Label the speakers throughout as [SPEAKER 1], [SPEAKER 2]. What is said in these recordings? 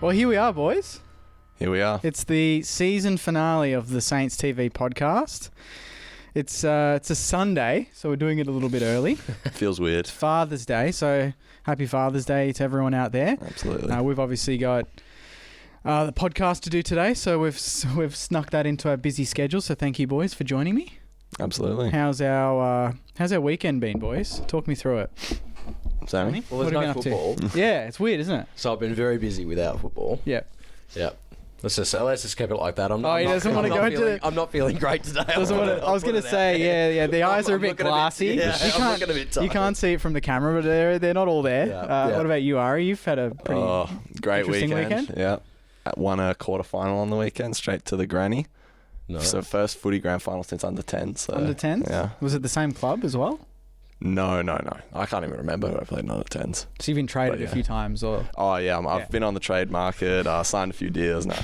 [SPEAKER 1] Well, here we are, boys.
[SPEAKER 2] Here we are.
[SPEAKER 1] It's the season finale of the Saints TV podcast. It's a Sunday, so we're doing it a little bit early.
[SPEAKER 2] Feels weird.
[SPEAKER 1] It's Father's Day, so happy Father's Day to everyone out there.
[SPEAKER 2] Absolutely.
[SPEAKER 1] We've obviously got the podcast to do today, so we've snuck that into our busy schedule. So thank you, boys, for joining me.
[SPEAKER 2] Absolutely.
[SPEAKER 1] How's our weekend been, boys? Talk me through it.
[SPEAKER 2] Sammy?
[SPEAKER 3] Well, there's no football.
[SPEAKER 1] Yeah, it's weird, isn't it?
[SPEAKER 3] So I've been very busy without football.
[SPEAKER 1] Yeah.
[SPEAKER 3] Let's just keep it like that.
[SPEAKER 1] He doesn't want to go into it.
[SPEAKER 3] I'm not feeling great today.
[SPEAKER 1] I was going to say, yeah. The eyes are a bit glassy. You can't see it from the camera, but they're not all there. What about you, Ari? You've had a pretty
[SPEAKER 2] great
[SPEAKER 1] interesting weekend.
[SPEAKER 2] Yeah. Won a quarter-final on the weekend, straight to the granny.
[SPEAKER 3] Nice.
[SPEAKER 2] So first footy grand final since under 10. So,
[SPEAKER 1] under 10s?
[SPEAKER 2] Yeah.
[SPEAKER 1] Was it the same club as well?
[SPEAKER 2] No. I can't even remember who I played in under 10s.
[SPEAKER 1] So you've been traded a few times, or?
[SPEAKER 2] Oh yeah, I've been on the trade market. Signed a few deals. No.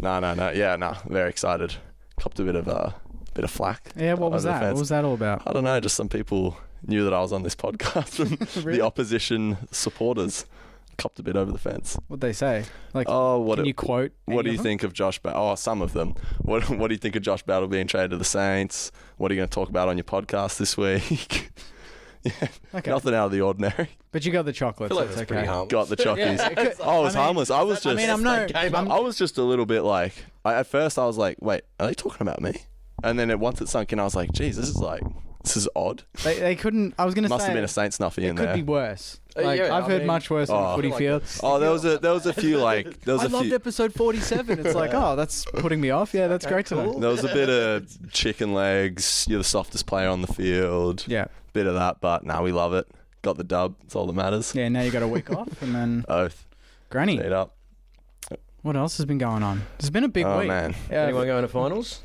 [SPEAKER 2] Yeah, very excited. Copped a bit of flack.
[SPEAKER 1] Yeah, what was that? What was that all about?
[SPEAKER 2] I don't know. Just some people knew that I was on this podcast from
[SPEAKER 1] Really?
[SPEAKER 2] the opposition supporters. Copped a bit over the fence.
[SPEAKER 1] What'd they say? Like, can you quote?
[SPEAKER 2] What do you think of Josh Battle? Some of them. What do you think of Josh Battle being traded to the Saints? What are you going to talk about on your podcast this week? Yeah, okay. Nothing out of the ordinary.
[SPEAKER 1] But you got the chocolates.
[SPEAKER 3] I feel like
[SPEAKER 1] that's
[SPEAKER 3] it's
[SPEAKER 1] okay.
[SPEAKER 3] pretty harmless.
[SPEAKER 2] Got the chockies. I was harmless. I was just. I was just a little bit like. At first, I was like, "Wait, are they talking about me?" And then once it sunk in, I was like, "Geez, this is odd."
[SPEAKER 1] They couldn't. I was going to say
[SPEAKER 2] must have been a Saints snuffy in there.
[SPEAKER 1] It could be worse.
[SPEAKER 3] I've
[SPEAKER 1] heard much worse on the footy field.
[SPEAKER 2] There was a few like.
[SPEAKER 1] I loved episode 47. It's like, that's putting me off. Yeah, that's great to know.
[SPEAKER 2] There was a bit of chicken legs. You're the softest player on the field.
[SPEAKER 1] Yeah.
[SPEAKER 2] Bit of that, but now we love it. Got the dub. That's all that matters.
[SPEAKER 1] Yeah, now you got a week off and then
[SPEAKER 2] Oath.
[SPEAKER 1] Granny.
[SPEAKER 2] Stayed up.
[SPEAKER 1] What else has been going on? There's been a big week.
[SPEAKER 2] Oh man.
[SPEAKER 3] Anyone going to finals?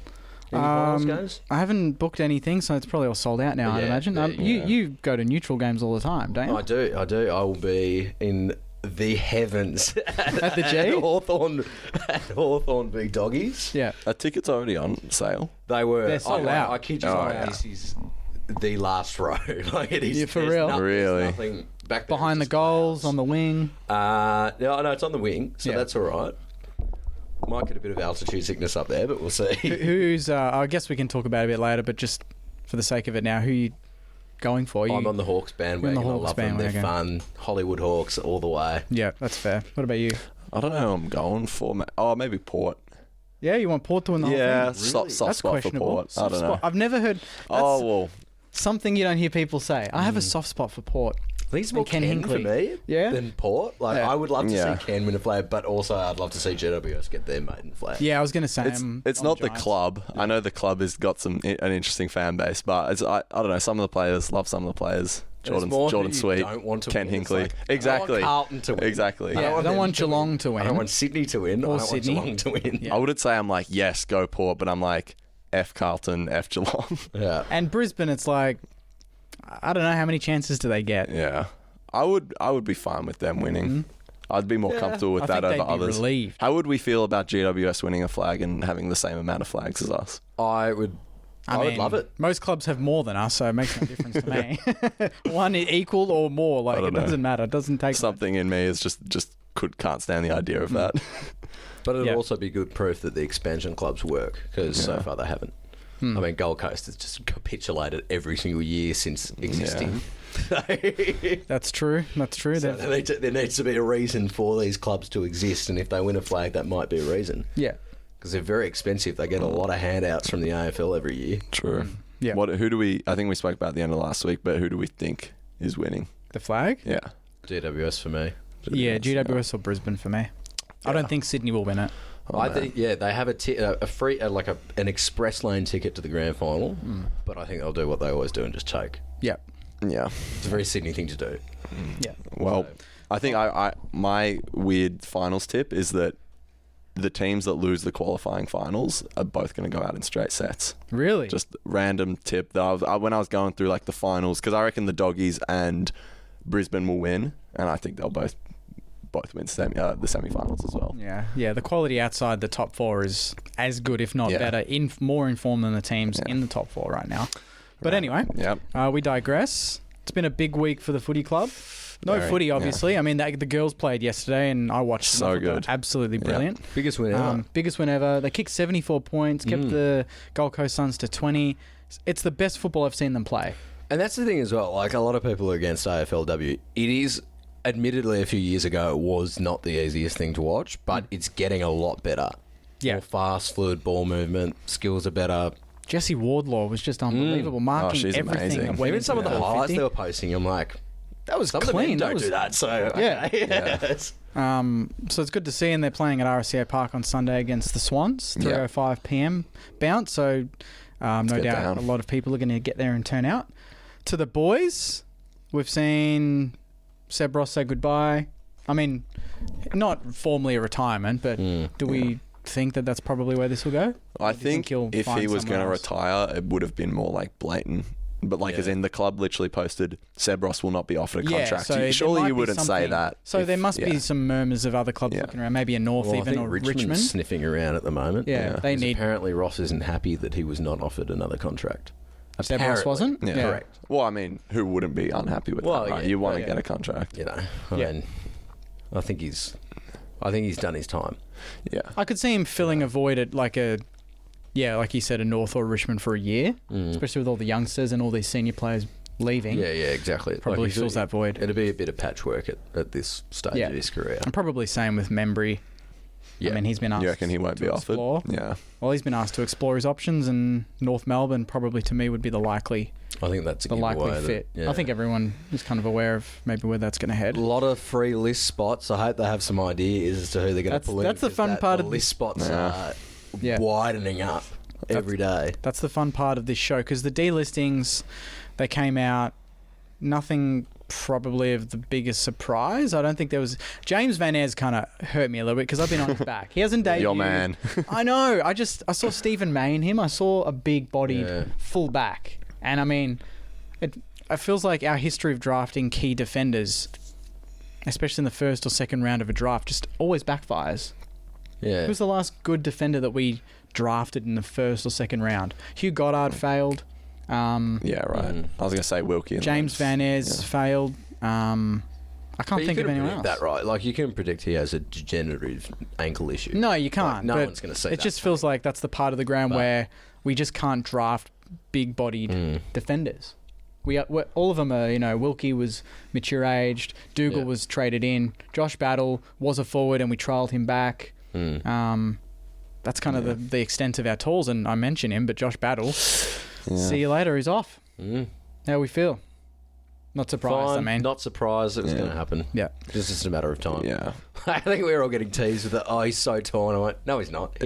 [SPEAKER 3] Any finals games?
[SPEAKER 1] I haven't booked anything, so it's probably all sold out now, I'd imagine. You go to neutral games all the time, don't you?
[SPEAKER 3] I do. I will be in the heavens
[SPEAKER 1] at the G?
[SPEAKER 3] at Hawthorn v Doggies.
[SPEAKER 1] Yeah.
[SPEAKER 2] Are tickets already on sale?
[SPEAKER 3] They were.
[SPEAKER 1] They're sold out.
[SPEAKER 3] I kid you not. This is the last row. Like it is.
[SPEAKER 1] Yeah, for real.
[SPEAKER 2] Really?
[SPEAKER 3] Nothing back there.
[SPEAKER 1] Behind the goals, on the wing.
[SPEAKER 3] No, it's on the wing, so that's all right. Might get a bit of altitude sickness up there, but we'll see.
[SPEAKER 1] Who's? I guess we can talk about it a bit later, but just for the sake of it now, who are you going for?
[SPEAKER 3] I'm on the Hawks bandwagon. I love them. They're fun. Hollywood Hawks all the way.
[SPEAKER 1] Yeah, that's fair. What about you?
[SPEAKER 2] I don't know who I'm going for. Maybe Port.
[SPEAKER 1] Yeah, you want Port to win the whole thing?
[SPEAKER 2] Yeah,
[SPEAKER 1] Really?
[SPEAKER 2] soft spot for Port. I don't know.
[SPEAKER 1] I've never heard. Something you don't hear people say. I have a soft spot for Port.
[SPEAKER 3] I think it's more Ken for me than Port. I would love to see Ken win a flag, but also I'd love to see GWS get their maiden flag.
[SPEAKER 1] Yeah, I was going to say
[SPEAKER 2] it's not the club. I know the club has got an interesting fan base, but I don't know. Some of the players love some of the players. Jordan Sweet, Ken Hinkley.
[SPEAKER 3] Like,
[SPEAKER 2] exactly.
[SPEAKER 3] I don't want Carlton to win.
[SPEAKER 2] Exactly.
[SPEAKER 1] Yeah, I don't want Geelong to win.
[SPEAKER 3] I don't want Sydney to win.
[SPEAKER 1] Or
[SPEAKER 3] I don't want Geelong to win.
[SPEAKER 1] Yeah.
[SPEAKER 2] I wouldn't say I'm like, yes, go Port, but I'm like, F Carlton, F Geelong.
[SPEAKER 3] Yeah.
[SPEAKER 1] And Brisbane, it's like, I don't know, how many chances do they get?
[SPEAKER 2] Yeah. I would be fine with them winning.
[SPEAKER 1] Mm-hmm.
[SPEAKER 2] I'd be more comfortable with that over others.
[SPEAKER 1] Relieved.
[SPEAKER 2] How would we feel about GWS winning a flag and having the same amount of flags as us?
[SPEAKER 3] I would love it.
[SPEAKER 1] Most clubs have more than us, so it makes no difference to me. One equal or more, like it doesn't matter. It doesn't take
[SPEAKER 2] something in me is just can't stand the idea of that.
[SPEAKER 3] But it'll also be good proof that the expansion clubs work, because so far they haven't. I mean, Gold Coast has just capitulated every single year since existing.
[SPEAKER 1] That's true.
[SPEAKER 3] So there needs to be a reason for these clubs to exist, and if they win a flag, that might be a reason.
[SPEAKER 1] Yeah.
[SPEAKER 3] Because they're very expensive. They get a lot of handouts from the AFL every year.
[SPEAKER 2] True.
[SPEAKER 1] Yeah.
[SPEAKER 2] Who do we? I think we spoke about at the end of last week, but who do we think is winning?
[SPEAKER 1] The flag?
[SPEAKER 2] Yeah.
[SPEAKER 3] GWS for me.
[SPEAKER 1] GWS or Brisbane for me. I don't think Sydney will win it.
[SPEAKER 3] I think they have a free an express lane ticket to the grand final, but I think they'll do what they always do and just choke.
[SPEAKER 1] Yeah.
[SPEAKER 2] Yeah.
[SPEAKER 3] It's a very Sydney thing to do.
[SPEAKER 1] Yeah.
[SPEAKER 2] Well, I think my weird finals tip is that the teams that lose the qualifying finals are both going to go out in straight sets.
[SPEAKER 1] Really?
[SPEAKER 2] Just random tip. When I was going through like the finals, because I reckon the Doggies and Brisbane will win, and I think they'll both win the semi-finals as well.
[SPEAKER 1] Yeah. The quality outside the top four is as good, if not better, more informed than the teams in the top four right now. But anyway, we digress. It's been a big week for the footy club. No footy, obviously. I mean, the girls played yesterday, and I watched them.
[SPEAKER 2] So good.
[SPEAKER 1] Absolutely brilliant.
[SPEAKER 3] Biggest win ever.
[SPEAKER 1] Biggest win ever. They kicked 74 points, kept the Gold Coast Suns to 20. It's the best football I've seen them play.
[SPEAKER 3] And that's the thing as well. Like, a lot of people are against AFLW. It is, admittedly, a few years ago, it was not the easiest thing to watch, but it's getting a lot better.
[SPEAKER 1] Yeah.
[SPEAKER 3] More fast, fluid ball movement. Skills are better.
[SPEAKER 1] Jessie Wardlaw was just unbelievable, marking
[SPEAKER 2] she's
[SPEAKER 1] everything.
[SPEAKER 2] amazing.
[SPEAKER 3] Even some of the highlights they were posting, I'm like,
[SPEAKER 1] that was
[SPEAKER 3] some
[SPEAKER 1] clean.
[SPEAKER 3] Of them don't do that, so...
[SPEAKER 1] Yeah.
[SPEAKER 3] Yes.
[SPEAKER 1] So it's good to see, and they're playing at RSCA Park on Sunday against the Swans, 3:05 p.m. bounce, so no doubt a lot of people are going to get there and turn out. To the boys, we've seen Seb Ross say goodbye. I mean, not formally a retirement, but do we think that that's probably where this will go?
[SPEAKER 2] I think if he was going to retire, it would have been more like blatant. But as in the club literally posted, Seb Ross will not be offered a contract.
[SPEAKER 1] So
[SPEAKER 2] surely you wouldn't say that.
[SPEAKER 1] So there must be some murmurs of other clubs looking around, maybe a North even or Richmond.
[SPEAKER 3] Sniffing around at the moment.
[SPEAKER 1] Yeah. They need.
[SPEAKER 3] Apparently Ross isn't happy that he was not offered another contract.
[SPEAKER 1] Seb Ross wasn't?
[SPEAKER 2] Yeah.
[SPEAKER 3] Correct.
[SPEAKER 2] Well, I mean, who wouldn't be unhappy with that? Right? You want to get a contract.
[SPEAKER 3] You know, I mean, I think he's done his time.
[SPEAKER 2] Yeah.
[SPEAKER 1] I could see him filling a void at like you said, a North or Richmond for a year, especially with all the youngsters and all these senior players leaving.
[SPEAKER 3] Yeah, exactly.
[SPEAKER 1] Probably fills that void.
[SPEAKER 3] It'd be a bit of patchwork at this stage of his career.
[SPEAKER 1] And probably same with Membry. Yeah. I mean, he's been asked.
[SPEAKER 2] You reckon he won't be offered? Yeah.
[SPEAKER 1] Well, he's been asked to explore his options, and North Melbourne probably to me would be the likely.
[SPEAKER 3] I think that's
[SPEAKER 1] the likely fit. I think everyone is kind of aware of maybe where that's going to head.
[SPEAKER 3] A lot of free list spots. I hope they have some ideas as to who they're going to pull in.
[SPEAKER 1] That's the fun part of
[SPEAKER 3] the list spots are widening up every day.
[SPEAKER 1] That's the fun part of this show, because the delistings, they came out, nothing probably of the biggest surprise. I don't think there was. James Van Ayres kind of hurt me a little bit because I've been on his back. He hasn't debuted.
[SPEAKER 2] Your man.
[SPEAKER 1] I know. I saw Stephen May in him. I saw a big-bodied full back, and I mean, it feels like our history of drafting key defenders, especially in the first or second round of a draft, just always backfires.
[SPEAKER 3] Yeah.
[SPEAKER 1] Who's the last good defender that we drafted in the first or second round? Hugh Goddard failed.
[SPEAKER 2] Yeah, right. I was going to say Wilkie.
[SPEAKER 1] James Van Ayres failed. I can't think of anyone else.
[SPEAKER 3] That right? Like, you can predict he has a degenerative ankle issue.
[SPEAKER 1] No, you can't.
[SPEAKER 3] Like, no one's going to say that.
[SPEAKER 1] It just feels like that's the part of the ground where we just can't draft big-bodied defenders. All of them are, Wilkie was mature aged. Dougal was traded in. Josh Battle was a forward, and we trialled him back. That's kind of the extent of our tools, and I mention him, but Josh Battle. See you later. He's off. How we feel? Not surprised.
[SPEAKER 3] Fine, not surprised it was going to happen.
[SPEAKER 1] Yeah,
[SPEAKER 3] just a matter of time.
[SPEAKER 2] Yeah,
[SPEAKER 3] I think we were all getting teased with the he's so tall. And I went, no, he's not.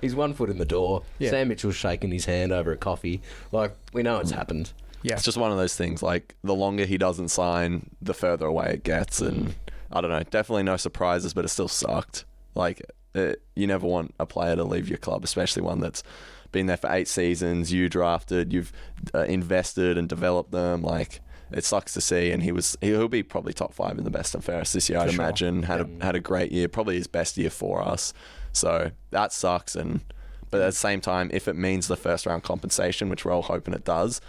[SPEAKER 3] He's 1 foot in the door. Yeah. Sam Mitchell's shaking his hand over a coffee. Like, we know it's happened.
[SPEAKER 2] Yeah, it's just one of those things. Like, the longer he doesn't sign, the further away it gets, and I don't know. Definitely no surprises, but it still sucked. Like, you never want a player to leave your club, especially one that's been there for 8 seasons. You drafted, you've invested and developed them. Like, it sucks to see, and he'll be probably top 5 in the best and fairest this year, I'd imagine. Had a great year, probably his best year for us. So that sucks. But at the same time, if it means the first round compensation, which we're all hoping it does,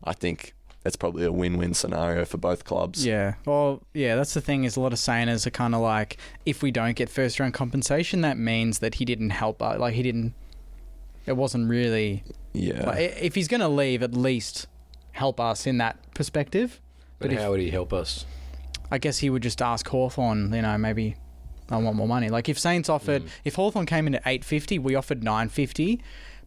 [SPEAKER 2] I think it's probably a win-win scenario for both clubs.
[SPEAKER 1] Yeah. Well, yeah, that's the thing, is a lot of Saners are kind of like, if we don't get first round compensation, that means that he didn't help us. Like, it wasn't really...
[SPEAKER 2] Yeah.
[SPEAKER 1] Like, if he's going to leave, at least help us in that perspective.
[SPEAKER 3] But how would he help us?
[SPEAKER 1] I guess he would just ask Hawthorn, maybe I want more money. Like, if Saints offered... If Hawthorn came in at $850, we offered $950.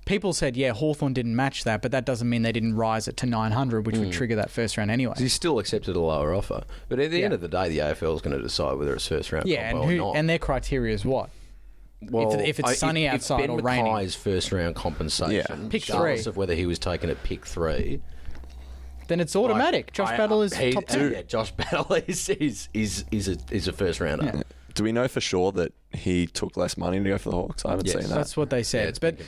[SPEAKER 1] People said, Hawthorn didn't match that, but that doesn't mean they didn't rise it to $900, which would trigger that first round anyway.
[SPEAKER 3] He still accepted a lower offer. But at the end of the day, the AFL is going to decide whether it's first round combo or not.
[SPEAKER 1] And their criteria is what? Well, if it's sunny outside or raining.
[SPEAKER 3] If Ben Mackay's first round compensation,
[SPEAKER 1] pick 3,
[SPEAKER 3] regardless of whether he was taken at pick 3,
[SPEAKER 1] then it's automatic. Josh Battle is top 2.
[SPEAKER 3] Yeah, Josh Battle is a first rounder.
[SPEAKER 2] Yeah. Do we know for sure that he took less money to go for the Hawks? I haven't seen that.
[SPEAKER 1] That's what they said. But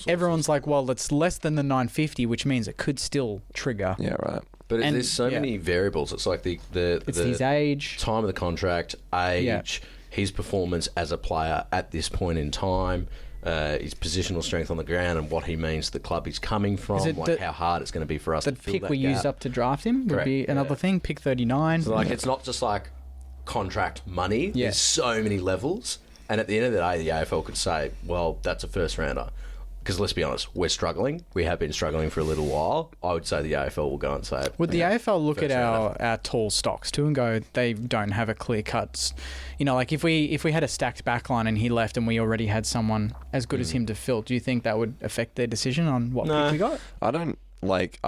[SPEAKER 1] everyone's like, well, it's less than the $950, which means it could still trigger.
[SPEAKER 2] Yeah, right.
[SPEAKER 3] But there's so many variables. It's like it's
[SPEAKER 1] his age,
[SPEAKER 3] time of the contract, age, his performance as a player at this point in time. his positional strength on the ground and what he means to the club he's coming from, how hard it's going to be for us to fill that gap.
[SPEAKER 1] The pick we used up to draft him would be another thing, pick 39.
[SPEAKER 3] So, it's not just like contract money. There's so many levels. And at the end of the day, the AFL could say, well, that's a first rounder. Because let's be honest, we're struggling. We have been struggling for a little while. I would say the AFL will go and say...
[SPEAKER 1] Would the AFL look at our tall stocks too and go, they don't have a clear cut... if we had a stacked backline and he left and we already had someone as good as him to fill, do you think that would affect their decision on what pick we got?
[SPEAKER 2] I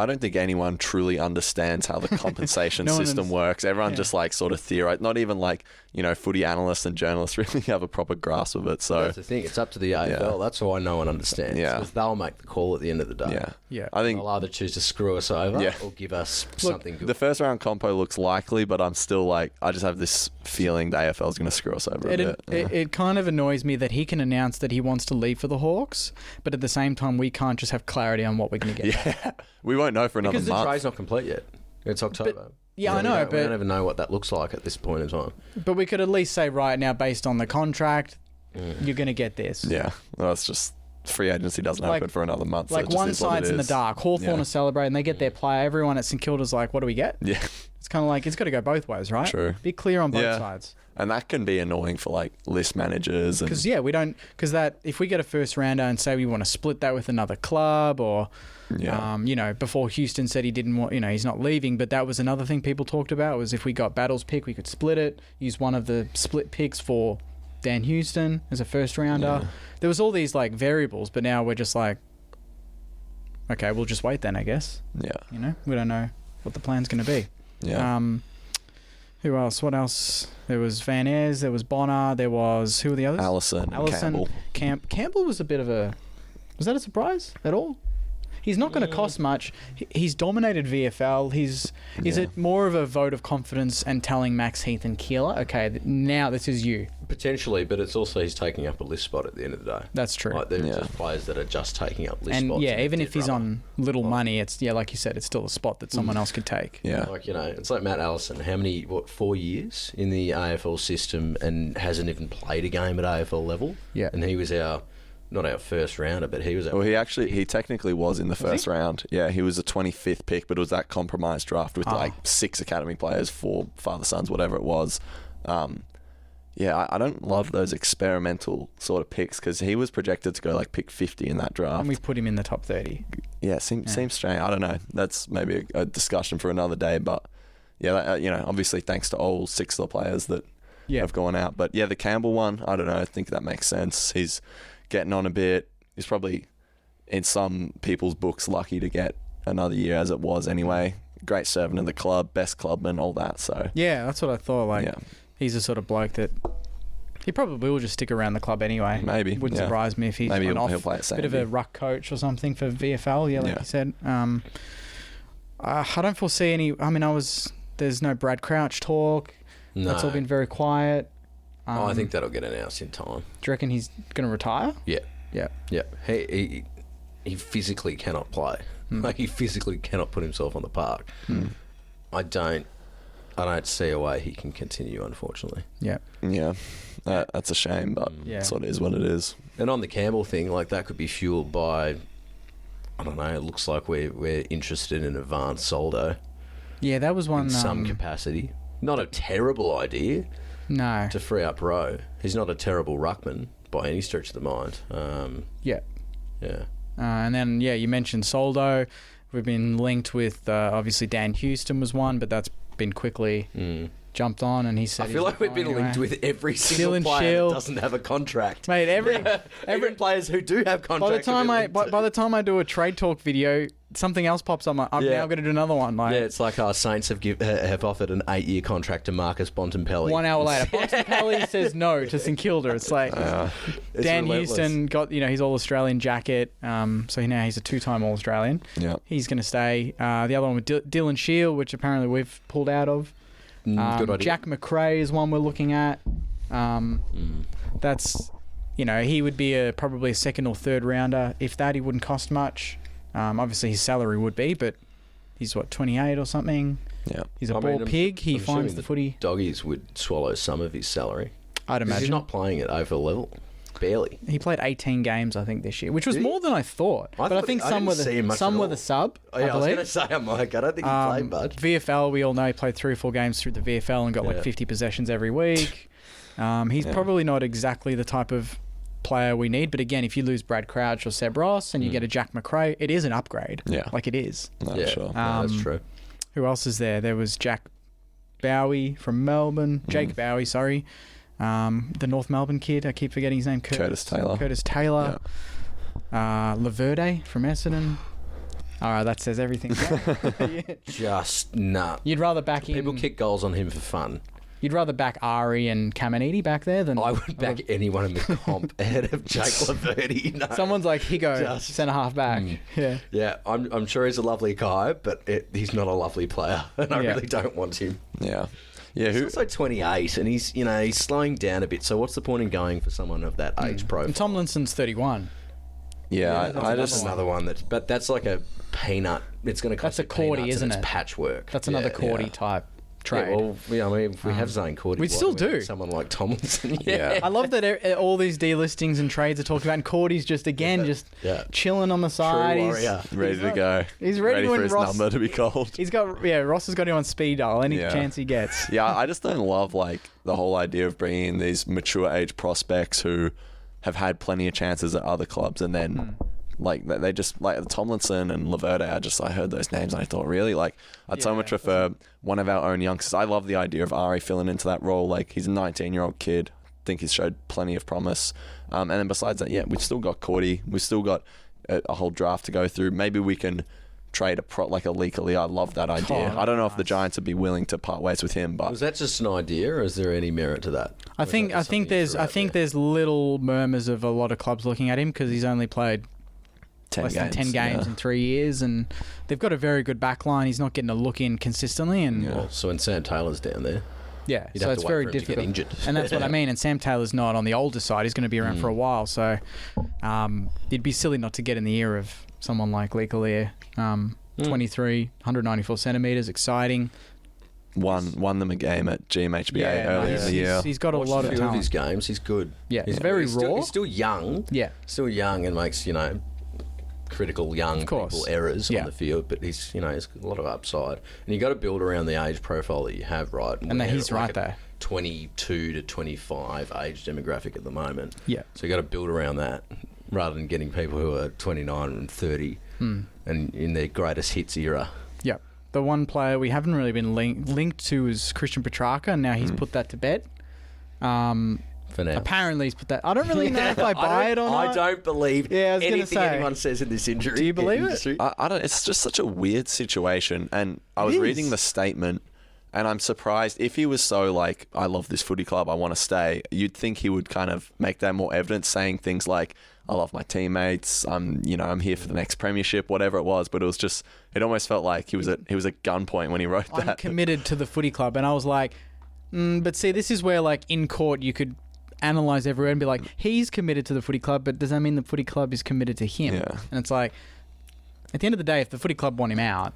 [SPEAKER 2] don't think anyone truly understands how the compensation system works. Everyone just sort of theorize. Not even footy analysts and journalists really have a proper grasp of it. So
[SPEAKER 3] that's the thing. It's up to the AFL. That's why no one understands.
[SPEAKER 2] Yeah.
[SPEAKER 3] Because they'll make the call at the end of the day.
[SPEAKER 1] Yeah.
[SPEAKER 2] I think
[SPEAKER 3] they'll either choose to screw us over or give us something good.
[SPEAKER 2] The first round compo looks likely, but I'm still I just have this feeling the AFL is going to screw us over a bit.
[SPEAKER 1] It kind of annoys me that he can announce that he wants to leave for the Hawks, but at the same time we can't just have clarity on what we're going to get.
[SPEAKER 2] Yeah. We won't know for another month.
[SPEAKER 3] Because the trade's not complete yet. It's October.
[SPEAKER 1] I know,
[SPEAKER 3] we don't even know what that looks like at this point in time.
[SPEAKER 1] But we could at least say right now, based on the contract, you're going to get this.
[SPEAKER 2] Yeah. Well, it's just free agency doesn't happen for another month. So
[SPEAKER 1] one side's in the dark. Hawthorn are celebrating. They get their player. Everyone at St Kilda's like, what do we get?
[SPEAKER 2] Yeah.
[SPEAKER 1] It's kind of it's got to go both ways, right?
[SPEAKER 2] True.
[SPEAKER 1] Be clear on both sides.
[SPEAKER 2] And that can be annoying for list managers.
[SPEAKER 1] Because if we get a first rounder and say we want to split that with another club or... before Houston said he didn't want, he's not leaving, but that was another thing people talked about was if we got Battle's pick, we could split it, use one of the split picks for Dan Houston as a first rounder. Yeah. There was all these variables, but now we're just okay, we'll just wait then, I guess.
[SPEAKER 2] Yeah.
[SPEAKER 1] We don't know what the plan's going to be.
[SPEAKER 2] Yeah.
[SPEAKER 1] Who else? What else? There was Van Ayers, there was Bonner, there was, who were the others?
[SPEAKER 2] Allison, Campbell.
[SPEAKER 1] Campbell was a bit of was that a surprise at all? He's not going to cost much. He's dominated VFL. Is it more of a vote of confidence and telling Max Heath and Keeler, okay, now this is you?
[SPEAKER 3] Potentially, but it's also he's taking up a list spot at the end of the day.
[SPEAKER 1] That's true.
[SPEAKER 3] They're just players that are just taking up list spots.
[SPEAKER 1] And even if he's on little money, it's like you said, it's still a spot that someone else could take.
[SPEAKER 2] Yeah.
[SPEAKER 3] It's like Matt Allison. How many, 4 years in the AFL system and hasn't even played a game at AFL level?
[SPEAKER 1] Yeah.
[SPEAKER 3] And he was not our first rounder, but he was our...
[SPEAKER 2] Well, he technically was in the first round. Yeah, he was a 25th pick, but it was that compromised draft with 6 academy players, 4 father-sons, whatever it was. I don't love those experimental sort of picks because he was projected to go pick 50 in that draft.
[SPEAKER 1] And we put him in the top 30.
[SPEAKER 2] Yeah, seems strange. I don't know. That's maybe a discussion for another day, but obviously thanks to all 6 of the players that have gone out. But the Campbell one, I don't know. I think that makes sense. He's getting on a bit. He's probably, in some people's books, lucky to get another year as it was anyway. Great servant of the club, best clubman, all that. So
[SPEAKER 1] that's what I thought. He's the sort of bloke that he probably will just stick around the club anyway.
[SPEAKER 2] Maybe.
[SPEAKER 1] Wouldn't surprise me if he's
[SPEAKER 2] he'll play at
[SPEAKER 1] bit of a ruck coach or something for VFL, you said. I don't foresee any... there's no Brad Crouch talk. No. That's all been very quiet.
[SPEAKER 3] I think that'll get announced in time.
[SPEAKER 1] Do you reckon he's going to retire?
[SPEAKER 3] Yeah.
[SPEAKER 1] Yeah.
[SPEAKER 3] Yeah. He physically cannot play. He physically cannot put himself on the park. I don't see a way he can continue, unfortunately.
[SPEAKER 1] Yeah.
[SPEAKER 2] Yeah. That's a shame, but sort of is what it is.
[SPEAKER 3] And on the Campbell thing, that could be fueled by, I don't know, it looks like we're interested in advanced Soldo.
[SPEAKER 1] Yeah, that was one...
[SPEAKER 3] in some capacity. Not a terrible idea.
[SPEAKER 1] No.
[SPEAKER 3] To free up Rowe. He's not a terrible ruckman by any stretch of the mind.
[SPEAKER 1] Yeah.
[SPEAKER 3] Yeah.
[SPEAKER 1] And then, you mentioned Soldo. We've been linked with, obviously, Dan Houston was one, but that's been quickly jumped on, and he said...
[SPEAKER 3] I feel like we've been linked with every single player that doesn't have a contract.
[SPEAKER 1] Mate, every
[SPEAKER 3] players who do have contracts...
[SPEAKER 1] By the time I do a trade talk video, something else pops up. I'm now going to do another one.
[SPEAKER 3] It's like our Saints have offered an 8-year contract to Marcus Bontempelli.
[SPEAKER 1] 1 hour later, Bontempelli says no to St Kilda. It's Dan Houston got his All-Australian jacket, so now he's a 2-time All-Australian.
[SPEAKER 2] Yeah,
[SPEAKER 1] he's going to stay. The other one with Dylan Shield, which apparently we've pulled out of.
[SPEAKER 3] Good idea.
[SPEAKER 1] Jack McRae is one we're looking at. That's he would be probably a 2nd or 3rd rounder. If that, he wouldn't cost much. Obviously his salary would be, but he's 28 or something.
[SPEAKER 2] Yeah,
[SPEAKER 1] he's a pig. He finds the footy.
[SPEAKER 3] Doggies would swallow some of his salary.
[SPEAKER 1] I'd imagine.
[SPEAKER 3] He's not playing at AFL level. Barely.
[SPEAKER 1] He played 18 games, I think, this year, which was more than I thought. But I think some were the sub.
[SPEAKER 3] Oh, yeah, I was
[SPEAKER 1] believe.
[SPEAKER 3] going to say, I'm like, I don't think he played much.
[SPEAKER 1] VFL, we all know he played 3 or 4 games through the VFL and got like 50 possessions every week. He's probably not exactly the type of player we need, but again, if you lose Brad Crouch or Seb Ross and you get a Jack McRae, it is an upgrade.
[SPEAKER 2] Yeah,
[SPEAKER 1] like it is.
[SPEAKER 2] Sure.
[SPEAKER 3] That's true.
[SPEAKER 1] Who else is there? There was Jack Bowie from Melbourne. Jake Bowie, sorry. The North Melbourne kid. I keep forgetting his name.
[SPEAKER 2] Curtis Taylor.
[SPEAKER 1] Laverde from Essendon. All right, that says everything.
[SPEAKER 3] Just nah.
[SPEAKER 1] You'd rather back
[SPEAKER 3] People kick goals on him for fun.
[SPEAKER 1] You'd rather back Ari and Caminiti back there than...
[SPEAKER 3] I would back anyone in the comp ahead of Jake Laverde. No.
[SPEAKER 1] Someone's like Higo, centre-half back.
[SPEAKER 3] Yeah, I'm sure he's a lovely guy, but he's not a lovely player, and I really don't want him.
[SPEAKER 2] Yeah.
[SPEAKER 3] He's also 28, and he's slowing down a bit, so what's the point in going for someone of that age profile?
[SPEAKER 1] And Tomlinson's 31.
[SPEAKER 2] Yeah,
[SPEAKER 3] that's another one but that's like a peanut. It's going to cost
[SPEAKER 1] That's a Cordy, isn't it?
[SPEAKER 3] It's patchwork.
[SPEAKER 1] That's another Cordy type trade.
[SPEAKER 3] Yeah, I mean, if we have Zane Cordy,
[SPEAKER 1] we still do.
[SPEAKER 3] Someone like Tomlinson.
[SPEAKER 2] Yeah.
[SPEAKER 1] I love that all these delistings and trades are talking about, and Cordy's just chilling on the side.
[SPEAKER 2] He's ready to go.
[SPEAKER 1] He's ready
[SPEAKER 2] for
[SPEAKER 1] when
[SPEAKER 2] his
[SPEAKER 1] Ross,
[SPEAKER 2] number to be called.
[SPEAKER 1] Ross has got him on speed dial any chance he gets.
[SPEAKER 2] Yeah, I just don't love like the whole idea of bringing in these mature age prospects who have had plenty of chances at other clubs and then like they just like Tomlinson and Laverde. I heard those names and I thought, really, like I'd so much prefer one of our own youngsters. I love the idea of Ari filling into that role. Like he's a 19-year-old kid. I think he's showed plenty of promise. And then besides that, we've still got Cordy. We've still got a whole draft to go through. Maybe we can trade like a Leakley. I love that idea. I don't know if the Giants would be willing to part ways with him, but
[SPEAKER 3] was that just an idea, or is there any merit to that?
[SPEAKER 1] I think there's little murmurs of a lot of clubs looking at him because he's only played less than 10 games in 3 years, and they've got a very good back line. He's not getting a look in consistently, and
[SPEAKER 3] so when Sam Taylor's down there,
[SPEAKER 1] so it's very difficult. And that's what I mean. And Sam Taylor's not on the older side. He's going to be around for a while, so it'd be silly not to get in the ear of someone like Leakley. 23, 194 centimetres, exciting.
[SPEAKER 2] Won them a game at GMHBA earlier in the year.
[SPEAKER 1] He's got a lot of talent.
[SPEAKER 3] His games, he's good.
[SPEAKER 1] Yeah, he's very raw.
[SPEAKER 3] He's still young.
[SPEAKER 1] Yeah,
[SPEAKER 3] still young and makes critical young people errors on the field, but he's got a lot of upside, and you got to build around the age profile that you have, right?
[SPEAKER 1] And he's right there.
[SPEAKER 3] 22 to 25 age demographic at the moment.
[SPEAKER 1] Yeah,
[SPEAKER 3] so you got to build around that rather than getting people who are 29 and 30 and in their greatest hits era.
[SPEAKER 1] Yeah, the one player we haven't really been linked to is Christian Petrarca, and now he's put that to bed.
[SPEAKER 3] For now.
[SPEAKER 1] Apparently he's put that. I don't really know if I buy it or not.
[SPEAKER 3] I don't believe anything anyone says in this injury.
[SPEAKER 1] Do you believe it?
[SPEAKER 2] I don't. It's just such a weird situation. And I was reading the statement, and I'm surprised if he was so like, I love this footy club, I want to stay. You'd think he would kind of make that more evident, saying things like, I love my teammates. I'm here for the next premiership, whatever it was. But it almost felt like he was at gunpoint when he wrote that.
[SPEAKER 1] I'm committed to the footy club, and I was like, but see, this is where like in court you could analyze everywhere and be like, he's committed to the footy club, but does that mean the footy club is committed to him?
[SPEAKER 2] Yeah.
[SPEAKER 1] And it's like, at the end of the day, if the footy club want him out,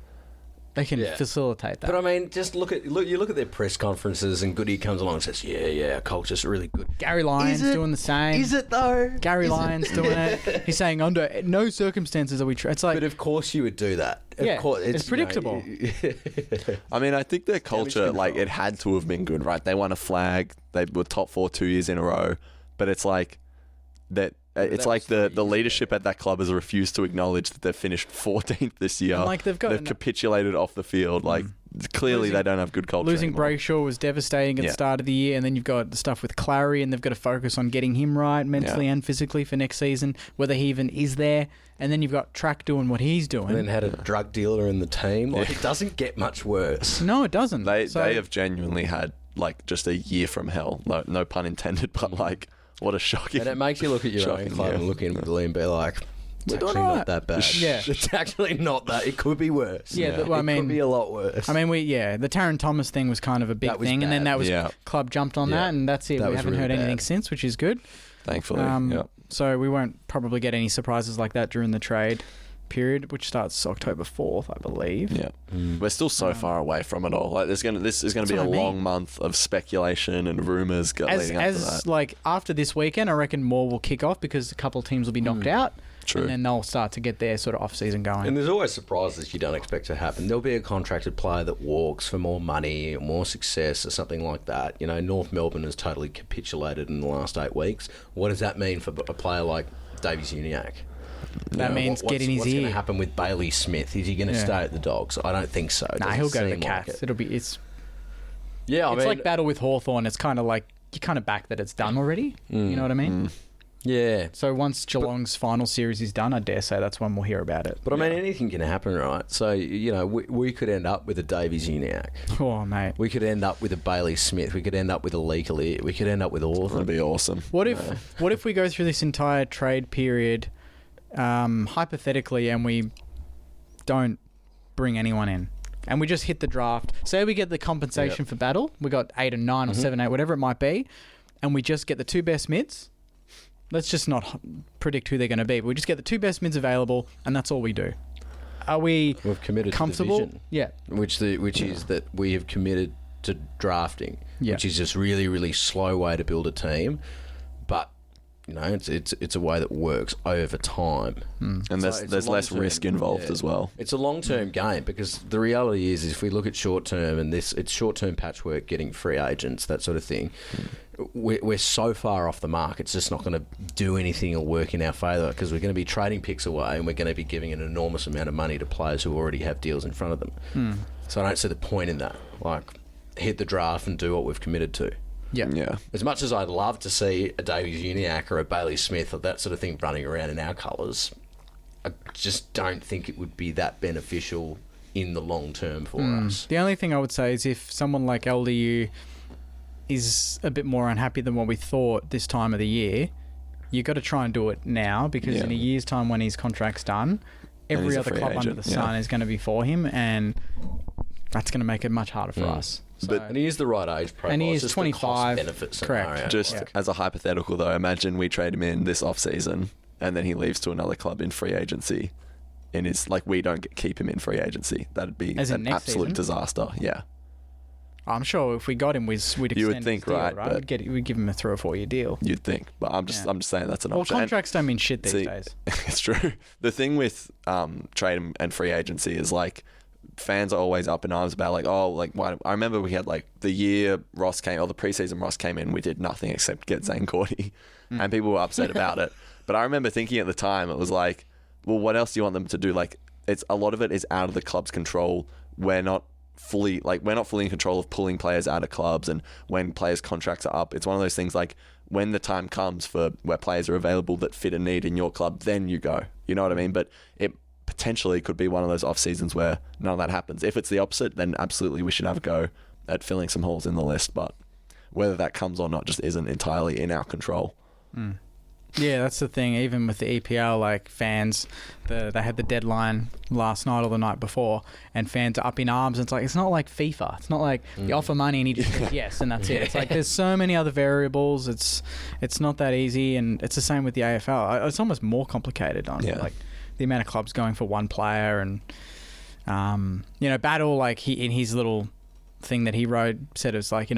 [SPEAKER 1] they can facilitate that.
[SPEAKER 3] But I mean, just look at their press conferences, and Goody comes along and says, our culture's really good.
[SPEAKER 1] Gary Lyons doing the same.
[SPEAKER 3] Is it though?
[SPEAKER 1] Gary Lyons doing it. He's saying under no circumstances are we. It's like,
[SPEAKER 3] but of course you would do that.
[SPEAKER 1] Of course, it's predictable.
[SPEAKER 2] I mean, I think their culture, like, it had to have been good, right? They won a flag. They were top 4 2 years in a row. But it's like that. It's like the leadership at that club has refused to acknowledge that they've finished 14th this year.
[SPEAKER 1] Like they've
[SPEAKER 2] capitulated off the field. Like clearly they don't have good culture.
[SPEAKER 1] Losing
[SPEAKER 2] anymore.
[SPEAKER 1] Brayshaw was devastating at the start of the year, and then you've got the stuff with Clary, and they've got to focus on getting him right mentally and physically for next season, whether he even is there. And then you've got Track doing what he's doing.
[SPEAKER 3] And then had a drug dealer in the team. Like, it doesn't get much worse.
[SPEAKER 1] No, it doesn't.
[SPEAKER 2] They have genuinely had like just a year from hell. No pun intended, but like. What a shocking...
[SPEAKER 3] And it makes you look at your own club and look inwardly and be like, it's actually not that bad.
[SPEAKER 1] Yeah.
[SPEAKER 3] It's actually not that. It could be worse.
[SPEAKER 1] Yeah,
[SPEAKER 3] it could be a lot worse.
[SPEAKER 1] I mean, the Taron Thomas thing was kind of a big thing, and then that was club jumped on that, and that's it. We haven't heard anything since, which is good.
[SPEAKER 2] Thankfully,
[SPEAKER 1] So we won't probably get any surprises like that during the trade. period, which starts October 4th, I believe.
[SPEAKER 2] Yeah. We're still so far away from it all. Like, this is going to be a long month of speculation and rumours leading up to that.
[SPEAKER 1] Like, after this weekend, I reckon more will kick off because a couple of teams will be knocked out.
[SPEAKER 2] True.
[SPEAKER 1] And then they'll start to get their sort of off-season going.
[SPEAKER 3] And there's always surprises you don't expect to happen. There'll be a contracted player that walks for more money or more success or something like that. You know, North Melbourne has totally capitulated in the last 8 weeks. What does that mean for a player like Davies Uniacke?
[SPEAKER 1] That means get in his ear.
[SPEAKER 3] What's going to happen with Bailey Smith? Is he going to stay at the Dogs? I don't think so.
[SPEAKER 1] Nah, he'll go to the Cats. It's like battle with Hawthorn. It's kind of like you kind of back that it's done already. You know what I mean?
[SPEAKER 3] Yeah.
[SPEAKER 1] So once Geelong's final series is done, I dare say that's when we'll hear about it.
[SPEAKER 3] But I mean, anything can happen, right? So, you know, we could end up with a Davies Uniacke.
[SPEAKER 1] Oh, mate.
[SPEAKER 3] We could end up with a Bailey Smith. We could end up with a Leaker. We could end up with all of them.
[SPEAKER 2] That'd be awesome.
[SPEAKER 1] What if we go through this entire trade period, hypothetically, and we don't bring anyone in? And we just hit the draft. Say we get the compensation for battle. We got 8 and 9 or 7, 8, whatever it might be. And we just get the 2 best mids. Let's just not predict who they're going to be. But we just get the 2 best mids available, and that's all we do. Are we
[SPEAKER 3] committed
[SPEAKER 1] comfortable?
[SPEAKER 3] To the vision,
[SPEAKER 1] yeah.
[SPEAKER 3] Which is that we have committed to drafting,
[SPEAKER 1] yeah.
[SPEAKER 3] which is just really, really slow way to build a team. But, you know, it's a way that works over time.
[SPEAKER 2] And there's less risk involved as well.
[SPEAKER 3] It's a long-term game because the reality is if we look at short-term and it's short-term patchwork, getting free agents, that sort of thing, we're so far off the mark. It's just not going to do anything or work in our favour because we're going to be trading picks away and we're going to be giving an enormous amount of money to players who already have deals in front of them. So I don't see the point in that. Like, hit the draft and do what we've committed to.
[SPEAKER 2] Yeah.
[SPEAKER 3] As much as I'd love to see a Davies Uniacke or a Bailey Smith or that sort of thing running around in our colours, I just don't think it would be that beneficial in the long term for us.
[SPEAKER 1] The only thing I would say is if someone like LDU is a bit more unhappy than what we thought this time of the year, you got to try and do it now because in a year's time when his contract's done, every other club under the sun is going to be for him, and that's going to make it much harder for us. So,
[SPEAKER 3] and he is the right age profile.
[SPEAKER 1] And he is
[SPEAKER 3] just
[SPEAKER 1] 25.
[SPEAKER 3] The cost-benefit
[SPEAKER 1] Correct.
[SPEAKER 3] scenario.
[SPEAKER 2] As a hypothetical, though, imagine we trade him in this off-season and then he leaves to another club in free agency and it's like we don't keep him in free agency. That'd be an absolute disaster. Yeah.
[SPEAKER 1] I'm sure if we got him, we'd extend
[SPEAKER 2] you would think,
[SPEAKER 1] his deal,
[SPEAKER 2] right?
[SPEAKER 1] We'd give him a 3 or 4 year deal.
[SPEAKER 2] You'd think, but I'm just saying that's an option.
[SPEAKER 1] Well, contracts don't mean shit these days.
[SPEAKER 2] It's true. The thing with trade and free agency is like fans are always up in arms about like, oh, like why? I remember we had like the year Ross came, or the preseason Ross came in, we did nothing except get Zane Cordy, and people were upset about it. But I remember thinking at the time, it was like, well, what else do you want them to do? Like, it's a lot of it is out of the club's control. We're not fully in control of pulling players out of clubs, and when players' contracts are up, it's one of those things like when the time comes for where players are available that fit a need in your club, then you go. You know what I mean? But it potentially could be one of those off seasons where none of that happens. If it's the opposite, then absolutely we should have a go at filling some holes in the list. But whether that comes or not just isn't entirely in our control.
[SPEAKER 1] Yeah, that's the thing. Even with the EPL, like fans, they had the deadline last night or the night before, and fans are up in arms. And it's like it's not like FIFA. It's not like you offer money and he just says yes, and that's it. It's like there's so many other variables. It's not that easy, and it's the same with the AFL. It's almost more complicated on like the amount of clubs going for one player, and Battle, like he in his little thing that he wrote said it was like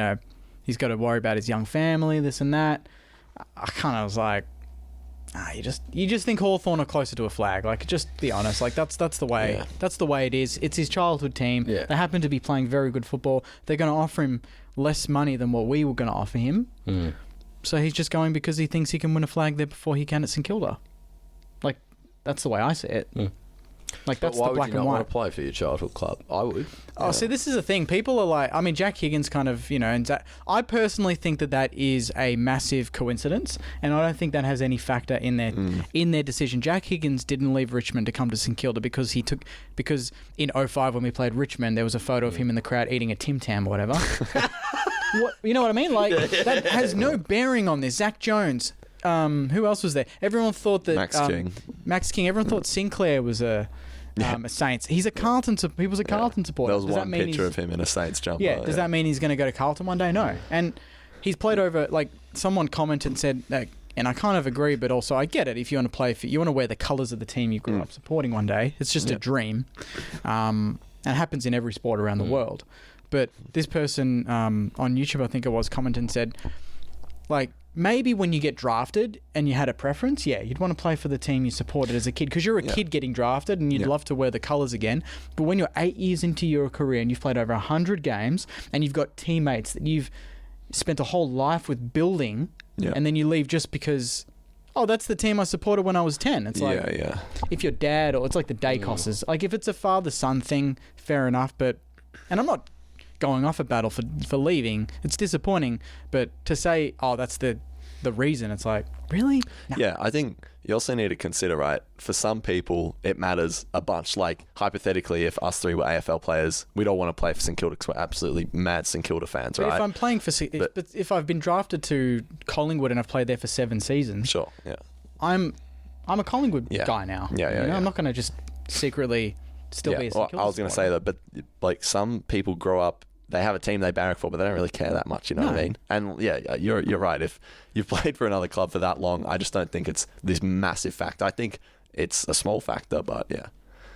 [SPEAKER 1] he's got to worry about his young family, this and that. I kind of was like, you just think Hawthorn are closer to a flag. Like, just be honest. Like that's the way. Yeah. That's the way it is. It's his childhood team. Yeah. They happen to be playing very good football. They're going to offer him less money than what we were going to offer him. So he's just going because he thinks he can win a flag there before he can at St Kilda. Like, that's the way I see it. Like, that's the black and white. Why would you not want
[SPEAKER 3] to play for your childhood club? I would.
[SPEAKER 1] Oh, see, this is the thing. People are like, I mean, Jack Higgins kind of, and I personally think that is a massive coincidence, and I don't think that has any factor in their decision. Jack Higgins didn't leave Richmond to come to St Kilda because in 2005 when we played Richmond, there was a photo of him in the crowd eating a Tim Tam or whatever. You know what I mean? Like, that has no bearing on this. Zach Jones. Who else was there? Everyone thought that Max King. Everyone thought Sinclair was a Saints. He was a Carlton supporter.
[SPEAKER 2] There was one picture of him in a Saints jumper.
[SPEAKER 1] Yeah. Does that mean he's going to go to Carlton one day? No. And he's played over. Like someone commented and said that And I kind of agree, but also I get it. If you want to play you want to wear the colours of the team you grew up supporting one day. It's just a dream. And it happens in every sport around the world. But this person on YouTube, I think it was, commented and said, like, maybe when you get drafted and you had a preference, you'd want to play for the team you supported as a kid because you're a kid getting drafted and you'd love to wear the colours again. But when you're 8 years into your career and you've played over 100 games and you've got teammates that you've spent a whole life with building, and then you leave just because, that's the team I supported when I was 10. It's like, if your dad, or it's like the Dacoses, like if it's a father-son thing, fair enough, but, and I'm not going off a battle for leaving, it's disappointing, but to say, that's the reason, it's like, really? No.
[SPEAKER 2] Yeah, I think you also need to consider, right, for some people, it matters a bunch. Like, hypothetically, if us three were AFL players, we'd all want to play for St Kilda because we're absolutely mad St Kilda fans,
[SPEAKER 1] but
[SPEAKER 2] right?
[SPEAKER 1] if I'm playing for... But if I've been drafted to Collingwood and I've played there for 7 seasons...
[SPEAKER 2] Sure, yeah.
[SPEAKER 1] I'm a Collingwood guy now.
[SPEAKER 2] Yeah.
[SPEAKER 1] I'm not going to just secretly still be a St Kilda
[SPEAKER 2] I was going to say that, but, like, some people grow up, they have a team they barrack for, but they don't really care that much, you know what I mean? And you're right. If you've played for another club for that long, I just don't think it's this massive factor. I think it's a small factor, but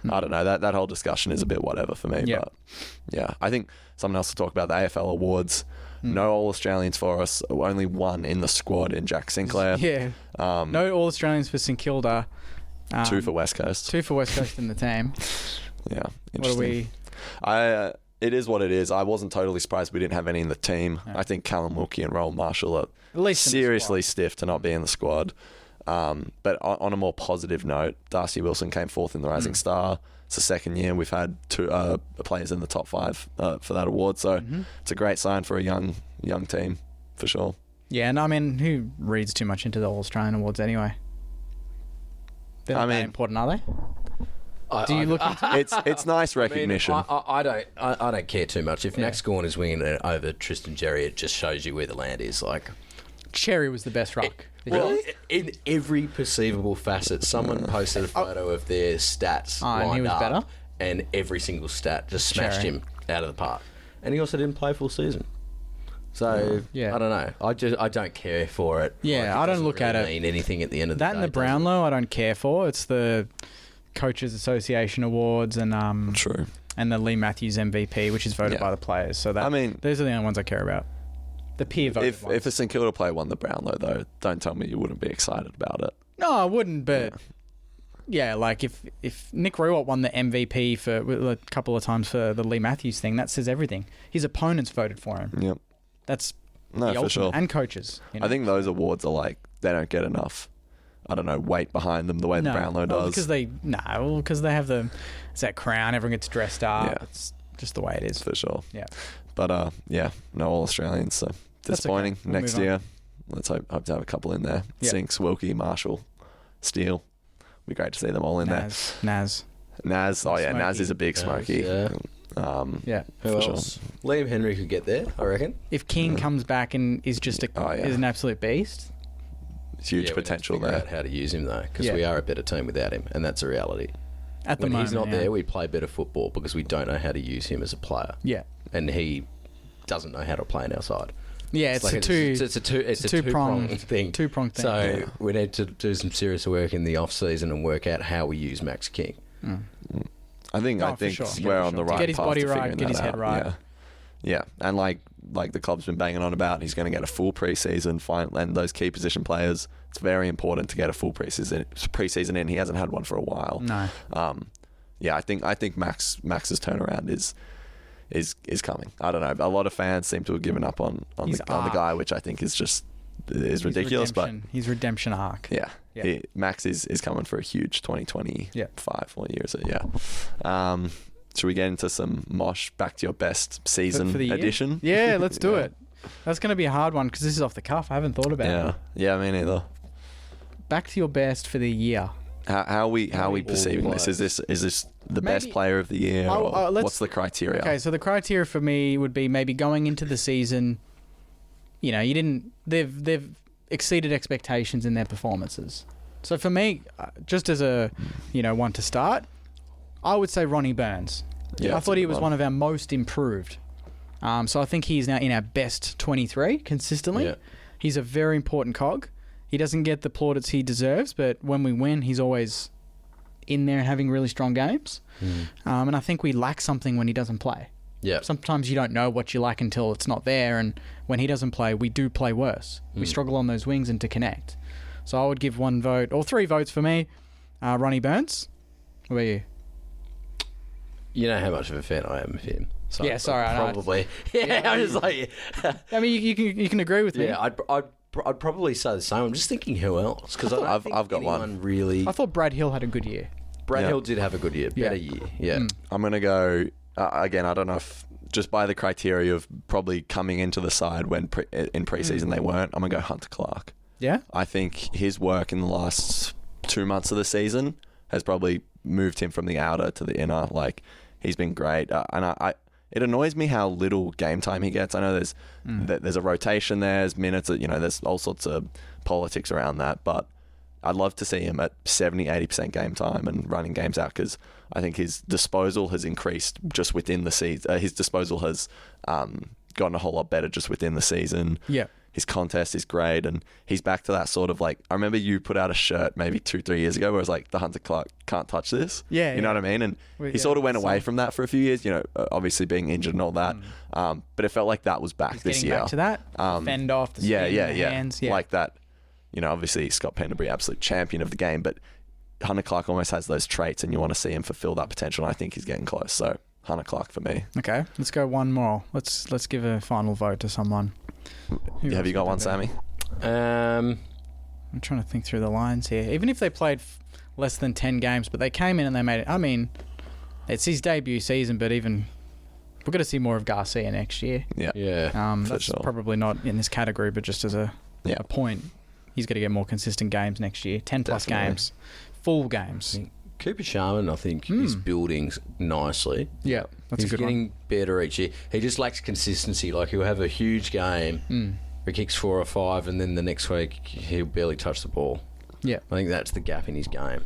[SPEAKER 2] I don't know. That whole discussion is a bit whatever for me. But I think someone else to talk about the AFL awards. No All-Australians for us. Only one in the squad in Jack Sinclair.
[SPEAKER 1] No All-Australians for St Kilda.
[SPEAKER 2] 2 for West Coast.
[SPEAKER 1] 2 for West Coast in the team.
[SPEAKER 2] Interesting. What are we... It is what it is. I wasn't totally surprised we didn't have any in the team. I think Callum Wilkie and Rowan Marshall are
[SPEAKER 1] at least
[SPEAKER 2] seriously stiff to not be in the squad. But on a more positive note, Darcy Wilson came 4th in the Rising Star. It's the second year we've had 2 players in the top 5 for that award. So it's a great sign for a young team, for sure.
[SPEAKER 1] Yeah, and I mean, who reads too much into the All-Australian awards anyway? They're not that important, are they? Do you look into
[SPEAKER 2] it's nice recognition.
[SPEAKER 3] I don't care too much. If Max Gawn is winning it over Tristan Jerry, it just shows you where the land is. Like,
[SPEAKER 1] Cherry was the best ruck.
[SPEAKER 3] Well, in every perceivable facet, someone posted a photo of their stats lined
[SPEAKER 1] and he was
[SPEAKER 3] up,
[SPEAKER 1] better?
[SPEAKER 3] and every single stat just smashed him out of the park. And he also didn't play full season. So I don't know. I don't care for it.
[SPEAKER 1] Yeah,
[SPEAKER 3] Like,
[SPEAKER 1] I don't look
[SPEAKER 3] really
[SPEAKER 1] at it.
[SPEAKER 3] mean anything at the end of the
[SPEAKER 1] That
[SPEAKER 3] day.
[SPEAKER 1] and the Brownlow, I don't care for. It's the Coaches Association Awards and
[SPEAKER 2] True.
[SPEAKER 1] and the Lee Matthews MVP, which is voted by the players. So that those are the only ones I care about. The peer voted ones.
[SPEAKER 2] If a St Kilda player won the Brownlow, though, don't tell me you wouldn't be excited about it.
[SPEAKER 1] No, I wouldn't. But like if Nick Rewalt won the MVP for a couple of times for the Lee Matthews thing, that says everything. His opponents voted for him.
[SPEAKER 2] Yep.
[SPEAKER 1] That's
[SPEAKER 2] No,
[SPEAKER 1] the
[SPEAKER 2] for
[SPEAKER 1] ultimate.
[SPEAKER 2] sure.
[SPEAKER 1] And coaches. You know?
[SPEAKER 2] I think those awards are like, they don't get enough, I don't know, weight behind them the way the Brownlow does.
[SPEAKER 1] Because they have it's that crown, everyone gets dressed up.
[SPEAKER 2] Yeah.
[SPEAKER 1] It's just the way it is.
[SPEAKER 2] For sure.
[SPEAKER 1] Yeah.
[SPEAKER 2] But no All-Australians, so disappointing.
[SPEAKER 1] Okay. We'll
[SPEAKER 2] Next
[SPEAKER 1] move on.
[SPEAKER 2] year, let's hope to have a couple in there.
[SPEAKER 1] Yeah.
[SPEAKER 2] Sinks, Wilkie, Marshall, Steele. Be great to see them all in
[SPEAKER 1] Naz.
[SPEAKER 2] there. Naz,
[SPEAKER 1] Smoky.
[SPEAKER 2] Naz is a big Smoky.
[SPEAKER 3] Yeah.
[SPEAKER 2] For
[SPEAKER 3] Who
[SPEAKER 2] sure.
[SPEAKER 3] else? Liam Henry could get there, I reckon.
[SPEAKER 1] If King comes back and is just is an absolute beast.
[SPEAKER 2] Huge potential
[SPEAKER 3] we need to
[SPEAKER 2] there.
[SPEAKER 3] figure out how to use him though, because we are a better team without him, and that's a reality.
[SPEAKER 1] At the
[SPEAKER 3] When
[SPEAKER 1] moment,
[SPEAKER 3] he's not there, we play better football because we don't know how to use him as a player.
[SPEAKER 1] Yeah.
[SPEAKER 3] And he doesn't know how to play on our side.
[SPEAKER 1] Yeah, it's a two-pronged
[SPEAKER 3] thing.
[SPEAKER 1] Two-pronged thing.
[SPEAKER 3] So we need to do some serious work in the off season and work out how we use Max King.
[SPEAKER 2] I think
[SPEAKER 1] sure.
[SPEAKER 2] we're on the right
[SPEAKER 1] to get his
[SPEAKER 2] path
[SPEAKER 1] body
[SPEAKER 2] to
[SPEAKER 1] right,
[SPEAKER 2] figuring
[SPEAKER 1] get his
[SPEAKER 2] that
[SPEAKER 1] head
[SPEAKER 2] out.
[SPEAKER 1] right.
[SPEAKER 2] Yeah, and like the club's been banging on about, he's going to get a full preseason. And those key position players, it's very important to get a full preseason in. He hasn't had one for a while.
[SPEAKER 1] No.
[SPEAKER 2] I think Max's turnaround is coming. I don't know. A lot of fans seem to have given up on the guy, which I think is ridiculous. But
[SPEAKER 1] his redemption arc.
[SPEAKER 2] Yeah. Max is coming for a huge 2025. What year is it? Yeah. Should we get into some mosh? Back to your best season
[SPEAKER 1] for the year?
[SPEAKER 2] edition?
[SPEAKER 1] Yeah, let's do it. That's going to be a hard one because this is off the cuff. I haven't thought about it.
[SPEAKER 2] Yeah, me neither.
[SPEAKER 1] Back to your best for the year.
[SPEAKER 2] How are we perceiving this? Is this the best player of the year? Or what's the criteria?
[SPEAKER 1] Okay, so the criteria for me would be maybe going into the season. You know, they've exceeded expectations in their performances. So for me, just as a one to start, I would say Ronnie Burns.
[SPEAKER 2] Yeah,
[SPEAKER 1] I thought he was one of our most improved. So I think he's now in our best 23 consistently. Yeah. He's a very important cog. He doesn't get the plaudits he deserves, but when we win, he's always in there and having really strong games. And I think we lack something when he doesn't play.
[SPEAKER 3] Yeah.
[SPEAKER 1] Sometimes you don't know what you lack until it's not there, and when he doesn't play, we do play worse. We struggle on those wings and to connect. So I would give 1 vote, or 3 votes for me. Ronnie Burns. What about you?
[SPEAKER 3] You know how much of a fan I am of him. So
[SPEAKER 1] Yeah, sorry, I know.
[SPEAKER 3] probably. Yeah, I'm just like.
[SPEAKER 1] I mean, you can agree with me.
[SPEAKER 3] Yeah, I'd probably say the same. I'm just thinking who else, because
[SPEAKER 2] I've got one.
[SPEAKER 3] Really,
[SPEAKER 1] I thought Brad Hill had a good year.
[SPEAKER 3] Brad Hill did have a good year, better year. Yeah,
[SPEAKER 2] I'm going to go, again, I don't know if just by the criteria of probably coming into the side when in preseason they weren't, I'm going to go Hunter Clark.
[SPEAKER 1] Yeah?
[SPEAKER 2] I think his work in the last 2 months of the season has probably moved him from the outer to the inner. Like, he's been great. And it annoys me how little game time he gets. I know there's a rotation, there's minutes, there's all sorts of politics around that, but I'd love to see him at 70, 80% game time and running games out, because I think his disposal has increased just within the season. His disposal has gotten a whole lot better just within the season.
[SPEAKER 1] Yeah.
[SPEAKER 2] His contest is great, and he's back to that sort of like, I remember you put out a shirt maybe 2-3 years ago where it was like, the Hunter Clark can't touch this.
[SPEAKER 1] Yeah.
[SPEAKER 2] You know what I mean? And he sort of went away from that for a few years, obviously being injured and all that. But it felt like that was back this year.
[SPEAKER 1] Back to that. Fend off the spin, the hands. Yeah.
[SPEAKER 2] Like that. Obviously Scott Penderbury, absolute champion of the game, but Hunter Clark almost has those traits, and you want to see him fulfill that potential. And I think he's getting close. So Hunter Clark for me.
[SPEAKER 1] Okay, let's go one more. Let's give a final vote to someone.
[SPEAKER 2] Have you got one, Sammy?
[SPEAKER 1] I'm trying to think through the lines here. Even if they played less than 10 games, but they came in and they made it. I mean, it's his debut season, but even we're going to see more of Garcia next year.
[SPEAKER 2] Yeah.
[SPEAKER 1] That's probably not in this category, but just as a point, he's going to get more consistent games next year. 10 plus games, full games.
[SPEAKER 3] Cooper Sharman, I think, is building nicely.
[SPEAKER 1] Yeah, that's a good one.
[SPEAKER 3] He's getting better each year. He just lacks consistency. Like, he'll have a huge game where he kicks 4 or 5, and then the next week he'll barely touch the ball.
[SPEAKER 1] Yeah.
[SPEAKER 3] I think that's the gap in his game.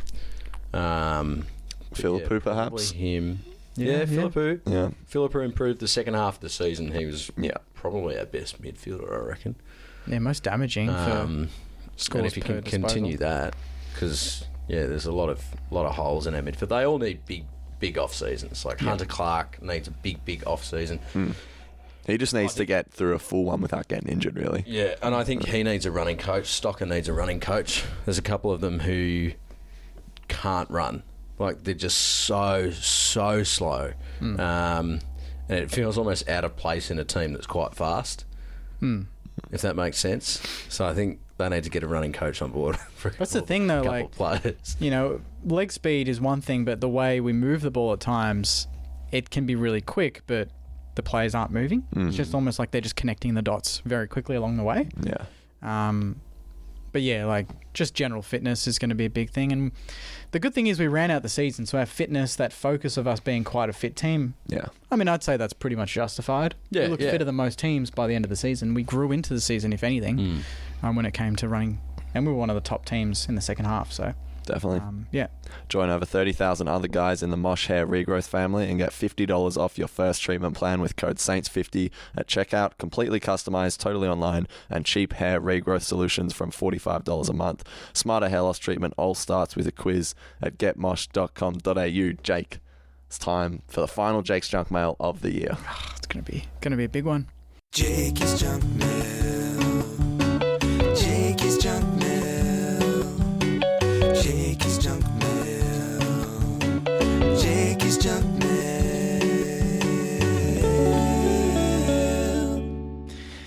[SPEAKER 2] Philippou, perhaps?
[SPEAKER 3] Him. Yeah, Philippou.
[SPEAKER 2] Yeah.
[SPEAKER 3] Philippou improved the second half of the season. He was probably our best midfielder, I reckon.
[SPEAKER 1] Yeah, most damaging for scores.
[SPEAKER 3] And if he can continue that, because there's a lot of holes in our midfield. They all need big off seasons. Like Hunter Clark needs a big off season.
[SPEAKER 2] He just needs to get through a full one without getting injured, really.
[SPEAKER 3] Yeah, and I think he needs a running coach. Stocker needs a running coach. There's a couple of them who can't run. Like, they're just so slow. And it feels almost out of place in a team that's quite fast. If that makes sense. So I think they need to get a running coach on board.
[SPEAKER 1] That's the thing, though. Like,
[SPEAKER 3] players.
[SPEAKER 1] Leg speed is one thing, but the way we move the ball at times, it can be really quick, but the players aren't moving. It's just almost like they're just connecting the dots very quickly along the way.
[SPEAKER 2] Yeah.
[SPEAKER 1] But yeah, like, just general fitness is going to be a big thing. And the good thing is we ran out the season, so our fitness, that focus of us being quite a fit team, I mean, I'd say that's pretty much justified. We looked fitter than most teams by the end of the season. We grew into the season, if anything, when it came to running. And we were one of the top teams in the second half, so...
[SPEAKER 2] Definitely.
[SPEAKER 1] Yeah.
[SPEAKER 2] Join over 30,000 other guys in the Mosh Hair Regrowth family and get $50 off your first treatment plan with code SAINTS50 at checkout. Completely customized, totally online, and cheap hair regrowth solutions from $45 a month. Smarter hair loss treatment all starts with a quiz at getmosh.com.au. Jake, it's time for the final Jake's Junk Mail of the year.
[SPEAKER 1] It's gonna be a big one.
[SPEAKER 4] Jake is Junk Mail. Jake is Junk Mail. Jake is Junk Mail. Jake is Junk Mail.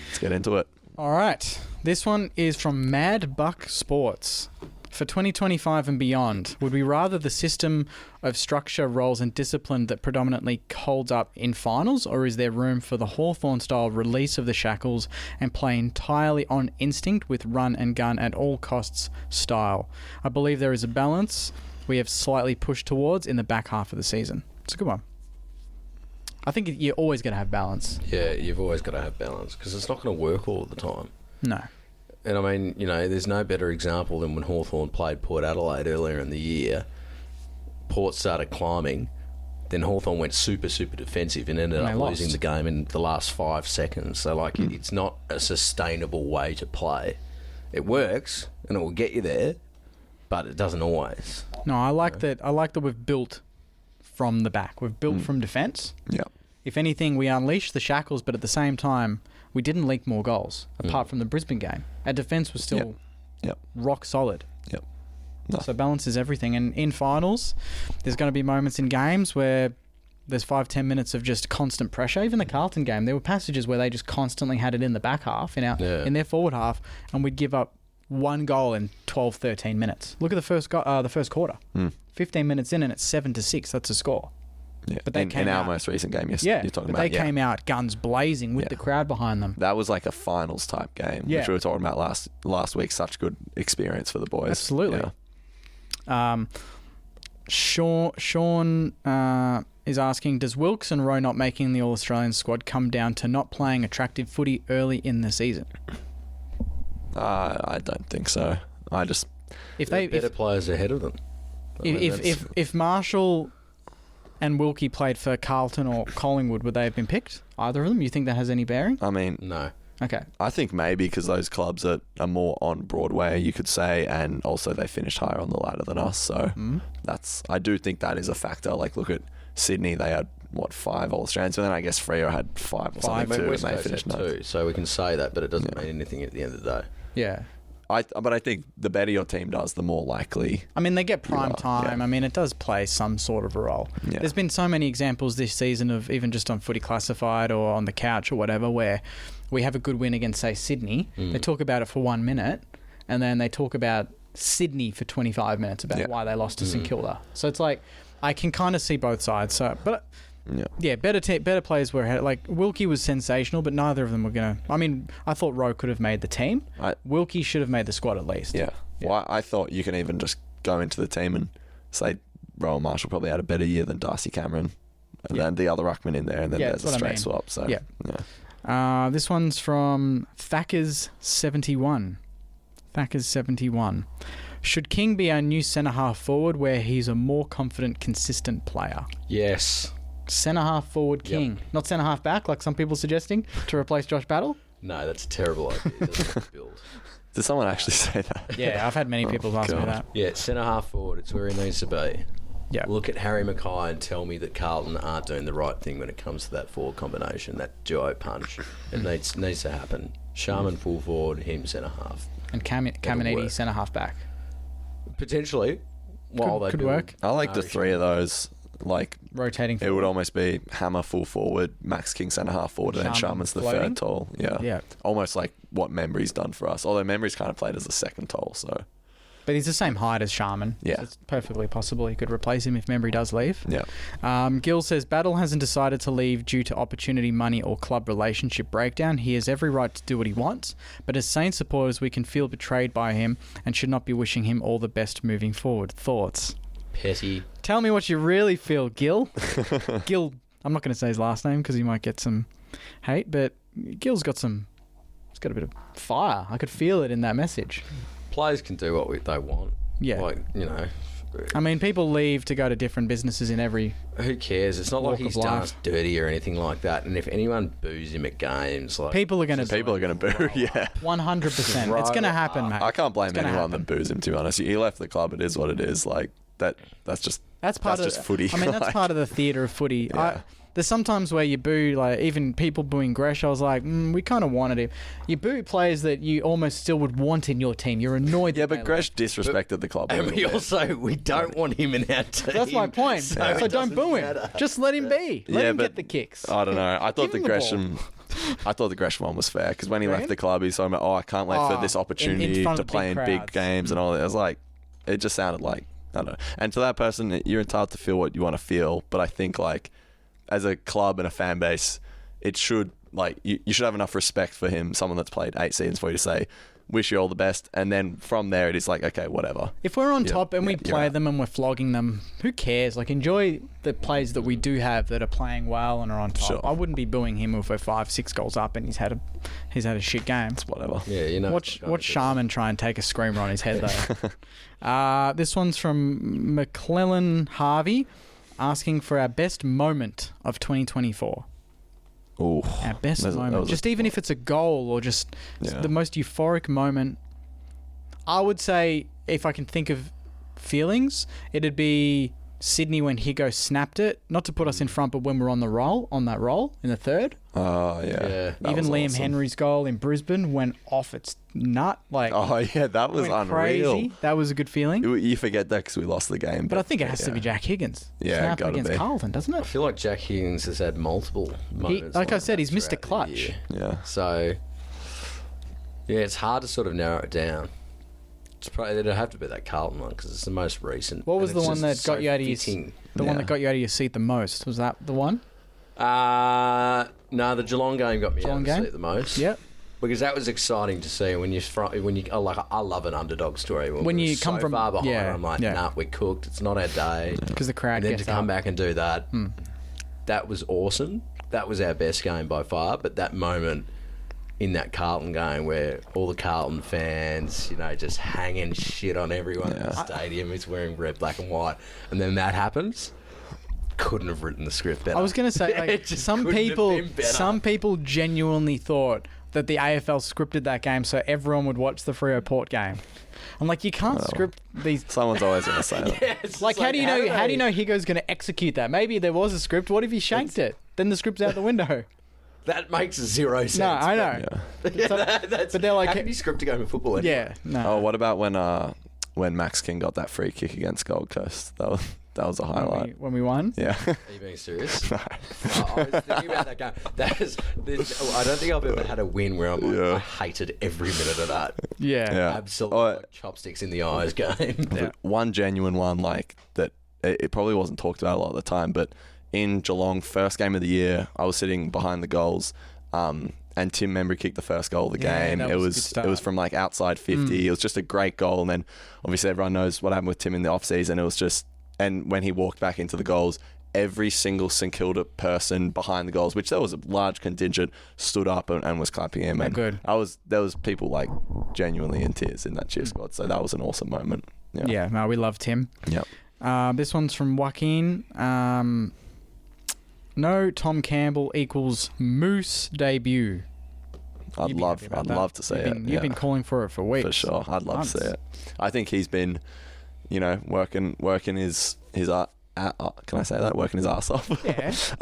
[SPEAKER 2] Let's get into it.
[SPEAKER 1] All right. This one is from Mad Buck Sports. For 2025 and beyond, would we rather the system of structure, roles and discipline that predominantly holds up in finals, or is there room for the Hawthorn-style release of the shackles and play entirely on instinct with run and gun at all costs style? I believe there is a balance we have slightly pushed towards in the back half of the season. It's a good one. I think you're always going to have balance.
[SPEAKER 3] Yeah, you've always got to have balance, because it's not going to work all the time.
[SPEAKER 1] No.
[SPEAKER 3] And I mean, there's no better example than when Hawthorn played Port Adelaide earlier in the year. Port started climbing, then Hawthorn went super defensive and ended up losing the game in the last 5 seconds. So, it's not a sustainable way to play. It works and it will get you there, but it doesn't always.
[SPEAKER 1] No, I like that. I like that we've built from the back. We've built from defence.
[SPEAKER 2] Yeah.
[SPEAKER 1] If anything, we unleashed the shackles, but at the same time, we didn't leak more goals, apart from the Brisbane game. Our defence was still rock solid.
[SPEAKER 2] Yep. No.
[SPEAKER 1] So balance is everything. And in finals, there's going to be moments in games where there's 5-10 minutes of just constant pressure. Even the Carlton game, there were passages where they just constantly had it in the back half, in their forward half, and we'd give up one goal in 12-13 minutes. Look at the first quarter. 15 minutes in and it's 7-6. That's a score.
[SPEAKER 2] Yeah.
[SPEAKER 1] But they
[SPEAKER 2] in our most recent game, you're talking about.
[SPEAKER 1] They came out guns blazing with the crowd behind them.
[SPEAKER 2] That was like a finals type game, which we were talking about last week. Such good experience for the boys.
[SPEAKER 1] Absolutely. Yeah. Sean is asking, does Wilkes and Rowe not making the All-Australian squad come down to not playing attractive footy early in the season?
[SPEAKER 2] I don't think so.
[SPEAKER 3] If better players ahead of them.
[SPEAKER 1] If Marshall and Wilkie played for Carlton or Collingwood, would they have been picked? Either of them? You think that has any bearing?
[SPEAKER 2] I mean,
[SPEAKER 3] no.
[SPEAKER 1] Okay.
[SPEAKER 2] I think maybe because those clubs are more on Broadway, you could say, and also they finished higher on the ladder than us. So I do think that is a factor. Like, look at Sydney; they had 5 All-Australians, and then I guess Freo had 5 or something too, and they finished 9th.
[SPEAKER 3] So we can say that, but it doesn't mean anything at the end of the day.
[SPEAKER 1] Yeah.
[SPEAKER 2] But I think the better your team does, the more likely.
[SPEAKER 1] I mean, they get prime time. Yeah. I mean, it does play some sort of a role. Yeah. There's been so many examples this season of even just on Footy Classified or on the couch or whatever, where we have a good win against, say, Sydney. They talk about it for 1 minute, and then they talk about Sydney for 25 minutes about why they lost to St Kilda. So it's like, I can kind of see both sides. So, but better players were ahead. Like, Wilkie was sensational, but neither of them were going to... I mean, I thought Rowe could have made the team. Wilkie should have made the squad at least.
[SPEAKER 2] Yeah. Well, I thought you can even just go into the team and say Rowe and Marshall probably had a better year than Darcy Cameron. And then the other ruckman in there, and then there's a straight swap. So,
[SPEAKER 1] this one's from Thackers71. Thackers71. Should King be our new centre-half forward where he's a more confident, consistent player?
[SPEAKER 3] Yes.
[SPEAKER 1] Centre-half forward King. Not centre-half back, like some people suggesting, to replace Josh Battle?
[SPEAKER 3] No, that's a terrible idea. That's not build.
[SPEAKER 2] Did someone actually say that?
[SPEAKER 1] Yeah, I've had many people ask me that.
[SPEAKER 3] Yeah, centre-half forward. It's where he needs to be.
[SPEAKER 1] Yeah.
[SPEAKER 3] Look at Harry Mackay and tell me that Carlton aren't doing the right thing when it comes to that forward combination, that duo punch. It needs to happen. Sharman full forward, him centre-half.
[SPEAKER 1] And Caminiti centre-half back.
[SPEAKER 3] Potentially.
[SPEAKER 1] Could work.
[SPEAKER 2] I like the three of those. Like,
[SPEAKER 1] rotating forward.
[SPEAKER 2] It would almost be Hammer full forward, Max King centre half forward, and then Sharman's the third tall. Yeah. Almost like what Membry's done for us. Although Membry's kind of played as a second tall, so.
[SPEAKER 1] But he's the same height as Sharman.
[SPEAKER 2] Yeah.
[SPEAKER 1] So it's perfectly possible he could replace him if Membry does leave.
[SPEAKER 2] Yeah.
[SPEAKER 1] Gil says, Battle hasn't decided to leave due to opportunity, money or club relationship breakdown. He has every right to do what he wants, but as Saints supporters, we can feel betrayed by him and should not be wishing him all the best moving forward. Thoughts?
[SPEAKER 3] Petty.
[SPEAKER 1] Tell me what you really feel, Gil. Gil, I'm not going to say his last name because he might get some hate, but Gil's got he's got a bit of fire. I could feel it in that message.
[SPEAKER 3] Players can do what they want.
[SPEAKER 1] Yeah.
[SPEAKER 3] Like, you know.
[SPEAKER 1] I mean, people leave to go to different businesses in every...
[SPEAKER 3] Who cares? It's not like he's done us dirty or anything like that. And if anyone boos him at games... like
[SPEAKER 1] people are going to
[SPEAKER 2] boo, yeah.
[SPEAKER 1] 100%. It's going to happen, mate.
[SPEAKER 2] I can't blame anyone that boos him, to be honest. He left the club. It is what it is. Like, that's just footy.
[SPEAKER 1] I mean, that's part of the theatre of footy.
[SPEAKER 2] Yeah.
[SPEAKER 1] There's sometimes where you boo, like, even people booing Gresh, I was like, we kind of wanted him. You boo players that you almost still would want in your team. You're annoyed.
[SPEAKER 2] Yeah, but Gresh disrespected the club.
[SPEAKER 3] And we don't want him in our team.
[SPEAKER 1] That's my point. So don't boo him. Just let him be. Let him get the kicks.
[SPEAKER 2] I don't know. I thought the Gresham one was fair because when he left the club, he's talking about, I can't wait for this opportunity to play in big games and all that. I was like, it just sounded like, I don't know. And to that person, you're entitled to feel what you want to feel, but I think, like, as a club and a fan base, it should, like, you should have enough respect for him, someone that's played 8 seasons, for you to say, wish you all the best. And then from there, it is like, okay, whatever.
[SPEAKER 1] If we're on top and we play them and we're flogging them, who cares? Like, enjoy the players that we do have that are playing well and are on top.
[SPEAKER 2] Sure.
[SPEAKER 1] I wouldn't be booing him if we're 5-6 goals up and he's had a shit game.
[SPEAKER 2] It's whatever.
[SPEAKER 3] Yeah, you know.
[SPEAKER 1] Watch Sharman try and take a screamer on his head, though. This one's from McClellan Harvey, asking for our best moment of 2024.
[SPEAKER 2] Ooh,
[SPEAKER 1] our best moment. Just even if it's a goal or just the most euphoric moment I would say if I can think of feelings, it'd be Sydney when Higo snapped it. Not to put us in front, but when we're on that roll in the third.
[SPEAKER 2] Oh, yeah. That
[SPEAKER 1] Even
[SPEAKER 2] was
[SPEAKER 1] Liam
[SPEAKER 2] awesome.
[SPEAKER 1] Henry's goal in Brisbane went off its nut.
[SPEAKER 2] Oh, yeah, that was
[SPEAKER 1] went
[SPEAKER 2] unreal.
[SPEAKER 1] crazy. That was a good feeling.
[SPEAKER 2] You forget that because we lost the game.
[SPEAKER 1] But I think it has to be Jack Higgins.
[SPEAKER 2] Yeah,
[SPEAKER 1] Snap
[SPEAKER 2] gotta
[SPEAKER 1] against
[SPEAKER 2] be.
[SPEAKER 1] Carlton, doesn't
[SPEAKER 3] I
[SPEAKER 1] it?
[SPEAKER 3] feel like Jack Higgins has had multiple moments.
[SPEAKER 1] Like I said, he's Mr.
[SPEAKER 3] throughout the
[SPEAKER 1] Clutch.
[SPEAKER 3] year.
[SPEAKER 2] Yeah.
[SPEAKER 3] So, yeah, it's hard to sort of narrow it down. It's probably it'd have to be that Carlton one because it's the most recent.
[SPEAKER 1] What was
[SPEAKER 3] and
[SPEAKER 1] the
[SPEAKER 3] it's
[SPEAKER 1] one
[SPEAKER 3] just
[SPEAKER 1] that got
[SPEAKER 3] so
[SPEAKER 1] you out of your
[SPEAKER 3] fitting.
[SPEAKER 1] the one that got you out of your seat the most? Was that the one?
[SPEAKER 3] No, the Geelong game got me
[SPEAKER 1] Geelong
[SPEAKER 3] out of
[SPEAKER 1] game?
[SPEAKER 3] the seat the most.
[SPEAKER 1] Yep.
[SPEAKER 3] Because that was exciting to see when I love an underdog story.
[SPEAKER 1] When
[SPEAKER 3] we're
[SPEAKER 1] you come
[SPEAKER 3] so
[SPEAKER 1] from-
[SPEAKER 3] far behind,
[SPEAKER 1] yeah,
[SPEAKER 3] I'm like,
[SPEAKER 1] yeah.
[SPEAKER 3] nah, we're cooked. It's not our day.
[SPEAKER 1] Because the crowd
[SPEAKER 3] And then
[SPEAKER 1] gets
[SPEAKER 3] to come
[SPEAKER 1] up.
[SPEAKER 3] back and do that, that was awesome. That was our best game by far. But that moment in that Carlton game where all the Carlton fans, just hanging shit on everyone in the stadium is wearing red, black and white. And then that happens. Couldn't have written the script better.
[SPEAKER 1] I was going to say,
[SPEAKER 3] It
[SPEAKER 1] like,
[SPEAKER 3] just
[SPEAKER 1] some
[SPEAKER 3] couldn't have been better.
[SPEAKER 1] people genuinely thought that the AFL scripted that game so everyone would watch the Freo Port game. I'm like, you can't script these.
[SPEAKER 2] Someone's always going to say that.
[SPEAKER 3] Yeah, it's
[SPEAKER 1] Like,
[SPEAKER 3] just
[SPEAKER 1] how do you know? How do you
[SPEAKER 3] they-
[SPEAKER 1] know Higo's going to execute that? Maybe there was a script. What if he shanked it? Then the script's out the window.
[SPEAKER 3] That makes zero sense.
[SPEAKER 1] No, I know.
[SPEAKER 2] Yeah.
[SPEAKER 3] That's,
[SPEAKER 1] But they're like-
[SPEAKER 3] how can you script a game of football anyway?
[SPEAKER 1] Yeah, no.
[SPEAKER 2] Oh, what about when Max King got that free kick against Gold Coast? That was a highlight.
[SPEAKER 1] When we won.
[SPEAKER 2] Yeah.
[SPEAKER 3] Are you being serious? I was thinking about that game. I don't think I've ever had a win where I'm like,
[SPEAKER 2] Yeah.
[SPEAKER 3] I hated every minute of that.
[SPEAKER 1] Yeah.
[SPEAKER 2] Yeah.
[SPEAKER 3] Absolutely like chopsticks in the eyes game.
[SPEAKER 2] But one genuine one like that. It probably wasn't talked about a lot of the time, but in Geelong, first game of the year, I was sitting behind the goals, and Tim Membry kicked the first goal of the
[SPEAKER 1] Yeah,
[SPEAKER 2] game.
[SPEAKER 1] that
[SPEAKER 2] It
[SPEAKER 1] was a
[SPEAKER 2] was
[SPEAKER 1] good start.
[SPEAKER 2] it was from like outside 50. It was just a great goal, and then obviously everyone knows what happened with Tim in the off season. It was just, and when he walked back into the goals, every single St Kilda person behind the goals, which there was a large contingent, stood up and was clapping him. And
[SPEAKER 1] good.
[SPEAKER 2] there was people like genuinely in tears in that cheer squad. So that was an awesome moment.
[SPEAKER 1] Yeah, no, we love Tim.
[SPEAKER 2] Yep.
[SPEAKER 1] This one's from Joaquin. No Tom Campbell equals Moose debut.
[SPEAKER 2] I'd
[SPEAKER 1] You'd be
[SPEAKER 2] love
[SPEAKER 1] happy about that.
[SPEAKER 2] to see it.
[SPEAKER 1] You've been calling for it for weeks.
[SPEAKER 2] For sure, I'd love to see it. I think he's been, working his can I say that? Working his ass off.
[SPEAKER 1] Yeah.
[SPEAKER 2] That's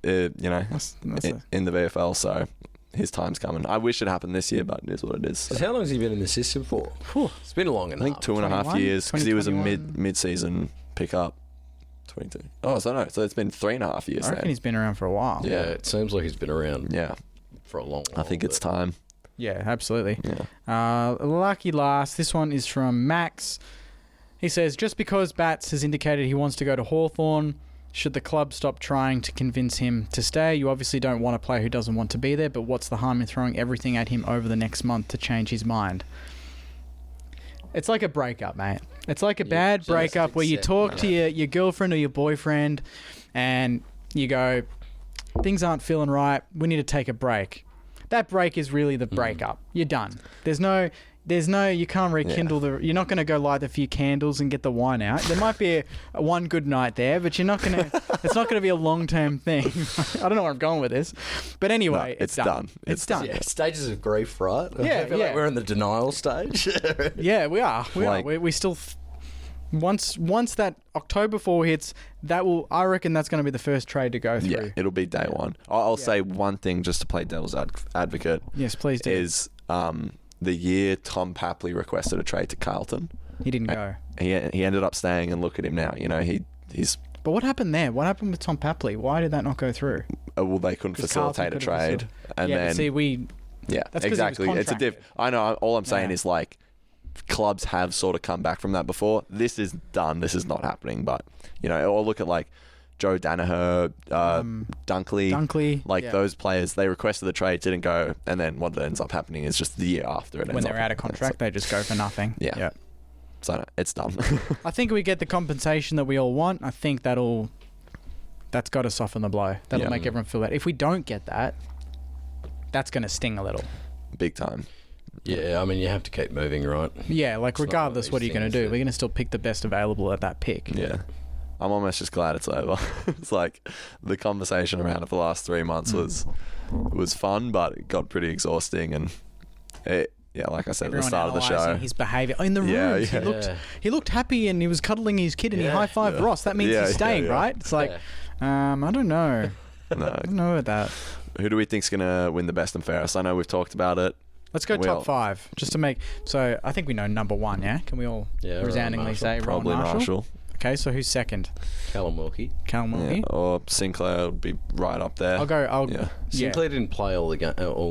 [SPEAKER 2] in the VFL. So his time's coming. I wish it happened this year, but it is what it is. So.
[SPEAKER 3] How long has he been in the system for? It's been long enough.
[SPEAKER 2] I think 2.5
[SPEAKER 1] 21?
[SPEAKER 2] years because he was a
[SPEAKER 1] 2021.
[SPEAKER 2] mid-season pickup. 22. Oh, so no. So it's been 3.5 years.
[SPEAKER 1] I reckon
[SPEAKER 2] then.
[SPEAKER 1] he's been around for a while.
[SPEAKER 3] Yeah, it seems like he's been around
[SPEAKER 2] Yeah,
[SPEAKER 3] for a long
[SPEAKER 2] I
[SPEAKER 3] while.
[SPEAKER 2] think it's time.
[SPEAKER 1] Yeah, absolutely.
[SPEAKER 2] Yeah.
[SPEAKER 1] Lucky last. This one is from Max. He says, just because Bats has indicated he wants to go to Hawthorn, should the club stop trying to convince him to stay? You obviously don't want a player who doesn't want to be there, but what's the harm in throwing everything at him over the next month to change his mind? It's like a breakup, mate. It's like a bad
[SPEAKER 3] just
[SPEAKER 1] breakup where you
[SPEAKER 3] accept
[SPEAKER 1] talk
[SPEAKER 3] that.
[SPEAKER 1] to your girlfriend or your boyfriend and you go, things aren't feeling right. We need to take a break. That break is really the breakup. You're done. There's no, you can't rekindle you're not going to go light a few candles and get the wine out. There might be a one good night there, but it's not going to be a long-term thing. I don't know where I'm going with this. But anyway,
[SPEAKER 2] No,
[SPEAKER 1] it's done. It's done.
[SPEAKER 3] Yeah, stages of grief, right?
[SPEAKER 1] Yeah,
[SPEAKER 3] I feel
[SPEAKER 1] yeah.
[SPEAKER 3] like we're in the denial stage.
[SPEAKER 1] Yeah, we are.
[SPEAKER 2] Like-
[SPEAKER 1] We still... Once that October 4 hits, I reckon that's going to be the first trade to go through.
[SPEAKER 2] Yeah, it'll be day one. I'll say one thing just to play devil's advocate.
[SPEAKER 1] Yes, please do.
[SPEAKER 2] Is the year Tom Papley requested a trade to Carlton.
[SPEAKER 1] He didn't go.
[SPEAKER 2] He ended up staying, and look at him now. He's
[SPEAKER 1] But what happened there? What happened with Tom Papley? Why did that not go through?
[SPEAKER 2] well, they couldn't
[SPEAKER 1] 'Cause Carlton
[SPEAKER 2] facilitate a
[SPEAKER 1] couldn't
[SPEAKER 2] trade, and
[SPEAKER 1] yeah,
[SPEAKER 2] then
[SPEAKER 1] but see,
[SPEAKER 2] yeah,
[SPEAKER 1] that's 'cause he was
[SPEAKER 2] exactly. It's a
[SPEAKER 1] contracted.
[SPEAKER 2] I know. All I'm saying
[SPEAKER 1] Yeah.
[SPEAKER 2] is like clubs have sort of come back from that before. This is done. This is not happening. But or look at like Joe Danaher, Dunkley, like
[SPEAKER 1] yeah.
[SPEAKER 2] those players. They requested the trade, didn't go, and then what ends up happening is just the year after it.
[SPEAKER 1] when
[SPEAKER 2] ends
[SPEAKER 1] they're
[SPEAKER 2] up
[SPEAKER 1] out of
[SPEAKER 2] happening.
[SPEAKER 1] contract, they just go for nothing.
[SPEAKER 2] Yeah. So no, it's done.
[SPEAKER 1] I think we get the compensation that we all want. I think that's got to soften the blow. That'll
[SPEAKER 2] Yeah.
[SPEAKER 1] make everyone feel better. If we don't get that, that's going to sting a little.
[SPEAKER 2] Big time.
[SPEAKER 3] Yeah, I mean, you have to keep moving, right?
[SPEAKER 1] Yeah, like
[SPEAKER 3] It's not one of
[SPEAKER 1] regardless, what are
[SPEAKER 3] these
[SPEAKER 1] you going to
[SPEAKER 3] things
[SPEAKER 1] do?
[SPEAKER 3] that-
[SPEAKER 1] We're going to still pick the best available at that pick.
[SPEAKER 2] Yeah. I'm almost just glad it's over. It's like the conversation around it for the last 3 months was fun, but it got pretty exhausting, and yeah, like I said at the
[SPEAKER 1] Everyone
[SPEAKER 2] start of the
[SPEAKER 1] analysing
[SPEAKER 2] show.
[SPEAKER 1] his behaviour in the
[SPEAKER 2] Yeah,
[SPEAKER 1] rooms.
[SPEAKER 2] yeah.
[SPEAKER 1] He looked happy and he was cuddling his kid and he
[SPEAKER 3] Yeah.
[SPEAKER 1] high fived Ross. That means
[SPEAKER 2] Yeah,
[SPEAKER 1] he's
[SPEAKER 2] yeah,
[SPEAKER 1] staying,
[SPEAKER 2] yeah.
[SPEAKER 1] right? It's like, I don't know.
[SPEAKER 2] No.
[SPEAKER 1] I don't know about that.
[SPEAKER 2] Who do we think's going to win the best and fairest? I know we've talked about it.
[SPEAKER 1] Let's go
[SPEAKER 2] Well-
[SPEAKER 1] top 5 just to make. So I think we know number 1. Yeah, can we all
[SPEAKER 3] Yeah,
[SPEAKER 1] resoundingly
[SPEAKER 3] Rowan
[SPEAKER 1] say
[SPEAKER 2] Probably
[SPEAKER 1] Rowan
[SPEAKER 2] Marshall.
[SPEAKER 1] Okay, so who's second?
[SPEAKER 3] Callum Wilkie.
[SPEAKER 1] Callum Wilkie.
[SPEAKER 2] Yeah, or Sinclair would be right up there.
[SPEAKER 1] I'll go.
[SPEAKER 2] Yeah.
[SPEAKER 3] Sinclair didn't play all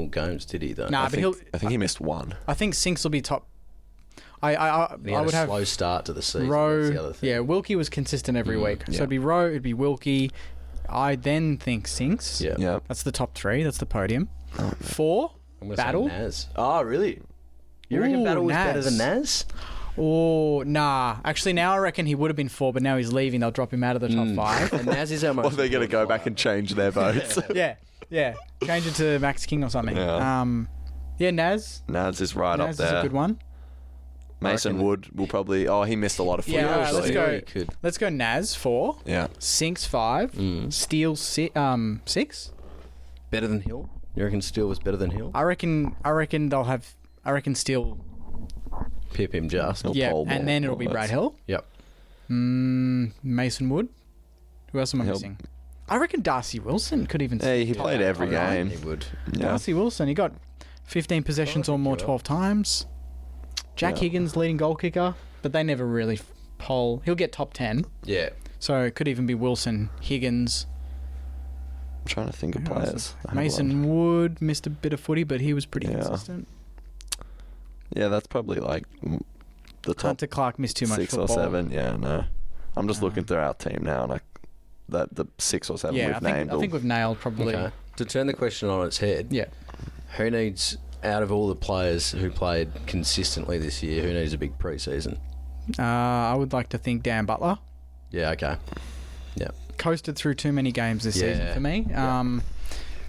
[SPEAKER 3] games, did he? Though.
[SPEAKER 1] Nah, but
[SPEAKER 2] I think he missed one.
[SPEAKER 1] I think Sinks will be top.
[SPEAKER 3] He
[SPEAKER 1] I
[SPEAKER 3] had
[SPEAKER 1] would
[SPEAKER 3] a
[SPEAKER 1] have
[SPEAKER 3] slow start to the season. That's
[SPEAKER 1] Rowe.
[SPEAKER 3] the other thing.
[SPEAKER 1] Yeah, Wilkie was consistent every week. So
[SPEAKER 2] yeah.
[SPEAKER 1] it'd be Rowe, it'd be Wilkie. I then think Sinks.
[SPEAKER 3] Yeah.
[SPEAKER 2] Yeah.
[SPEAKER 1] That's the top 3. That's the podium. 4,
[SPEAKER 3] I'm gonna
[SPEAKER 1] Battle.
[SPEAKER 3] say Naz. Oh, really? You reckon
[SPEAKER 1] Ooh,
[SPEAKER 3] Battle was better
[SPEAKER 1] Naz.
[SPEAKER 3] than Naz?
[SPEAKER 1] Oh, nah. Actually, now I reckon he would have been 4, but now he's leaving. They'll drop him out of the top 5.
[SPEAKER 3] And Naz is our most.
[SPEAKER 2] Or they're going to go
[SPEAKER 3] important
[SPEAKER 2] back and change their votes.
[SPEAKER 1] Yeah. Change it to Max King or something.
[SPEAKER 2] Yeah.
[SPEAKER 1] Naz.
[SPEAKER 2] Naz is right
[SPEAKER 1] Naz
[SPEAKER 2] up
[SPEAKER 1] is
[SPEAKER 2] there.
[SPEAKER 1] a good one.
[SPEAKER 2] Mason
[SPEAKER 3] reckon-
[SPEAKER 2] Wood will probably... Oh, he missed a lot of footy,
[SPEAKER 1] Yeah, all right,
[SPEAKER 2] actually.
[SPEAKER 1] let's go.
[SPEAKER 3] He could.
[SPEAKER 1] Let's go Naz 4,
[SPEAKER 2] Yeah.
[SPEAKER 1] Sinks 5, Steele 6.
[SPEAKER 3] Better than Hill? You reckon Steele was better than Hill?
[SPEAKER 1] I reckon they'll have. I reckon Steele.
[SPEAKER 3] Pip him just.
[SPEAKER 2] He'll
[SPEAKER 1] Yeah,
[SPEAKER 2] pole ball.
[SPEAKER 1] and then it'll be
[SPEAKER 2] Well,
[SPEAKER 1] Brad
[SPEAKER 2] that's-
[SPEAKER 1] Hill.
[SPEAKER 3] Yep.
[SPEAKER 1] Mason Wood. Who else am I
[SPEAKER 3] He'll-
[SPEAKER 1] missing? I reckon Darcy Wilson could even.
[SPEAKER 2] Hey, he
[SPEAKER 1] top
[SPEAKER 2] played
[SPEAKER 1] that.
[SPEAKER 2] every game.
[SPEAKER 3] He would.
[SPEAKER 2] Yeah.
[SPEAKER 1] Darcy Wilson. He got 15 possessions or more 12 times. Jack
[SPEAKER 2] Yeah.
[SPEAKER 1] Higgins leading goal kicker, but they never really poll. He'll get top 10.
[SPEAKER 3] Yeah.
[SPEAKER 1] So it could even be Wilson, Higgins.
[SPEAKER 2] I'm trying to think of
[SPEAKER 1] Who else
[SPEAKER 2] players.
[SPEAKER 1] is-
[SPEAKER 2] I have
[SPEAKER 1] Mason Wood missed a bit of footy, but he was pretty
[SPEAKER 2] Yeah.
[SPEAKER 1] consistent.
[SPEAKER 2] Yeah, that's probably like the top
[SPEAKER 1] Hunter Clark missed too much
[SPEAKER 2] 6
[SPEAKER 1] football.
[SPEAKER 2] or 7. Yeah, no. I'm just looking through our team now, and the 6 or 7
[SPEAKER 1] Yeah,
[SPEAKER 2] we've named.
[SPEAKER 1] I think
[SPEAKER 2] will-
[SPEAKER 1] we've nailed probably.
[SPEAKER 3] Okay. To turn the question on its head,
[SPEAKER 1] Yeah.
[SPEAKER 3] who needs, out of all the players who played consistently this year, who needs a big pre-season?
[SPEAKER 1] I would like to think Dan Butler
[SPEAKER 3] Yeah, okay. Yeah.
[SPEAKER 1] coasted through too many games this season
[SPEAKER 3] Yeah.
[SPEAKER 1] for me.
[SPEAKER 3] Yeah.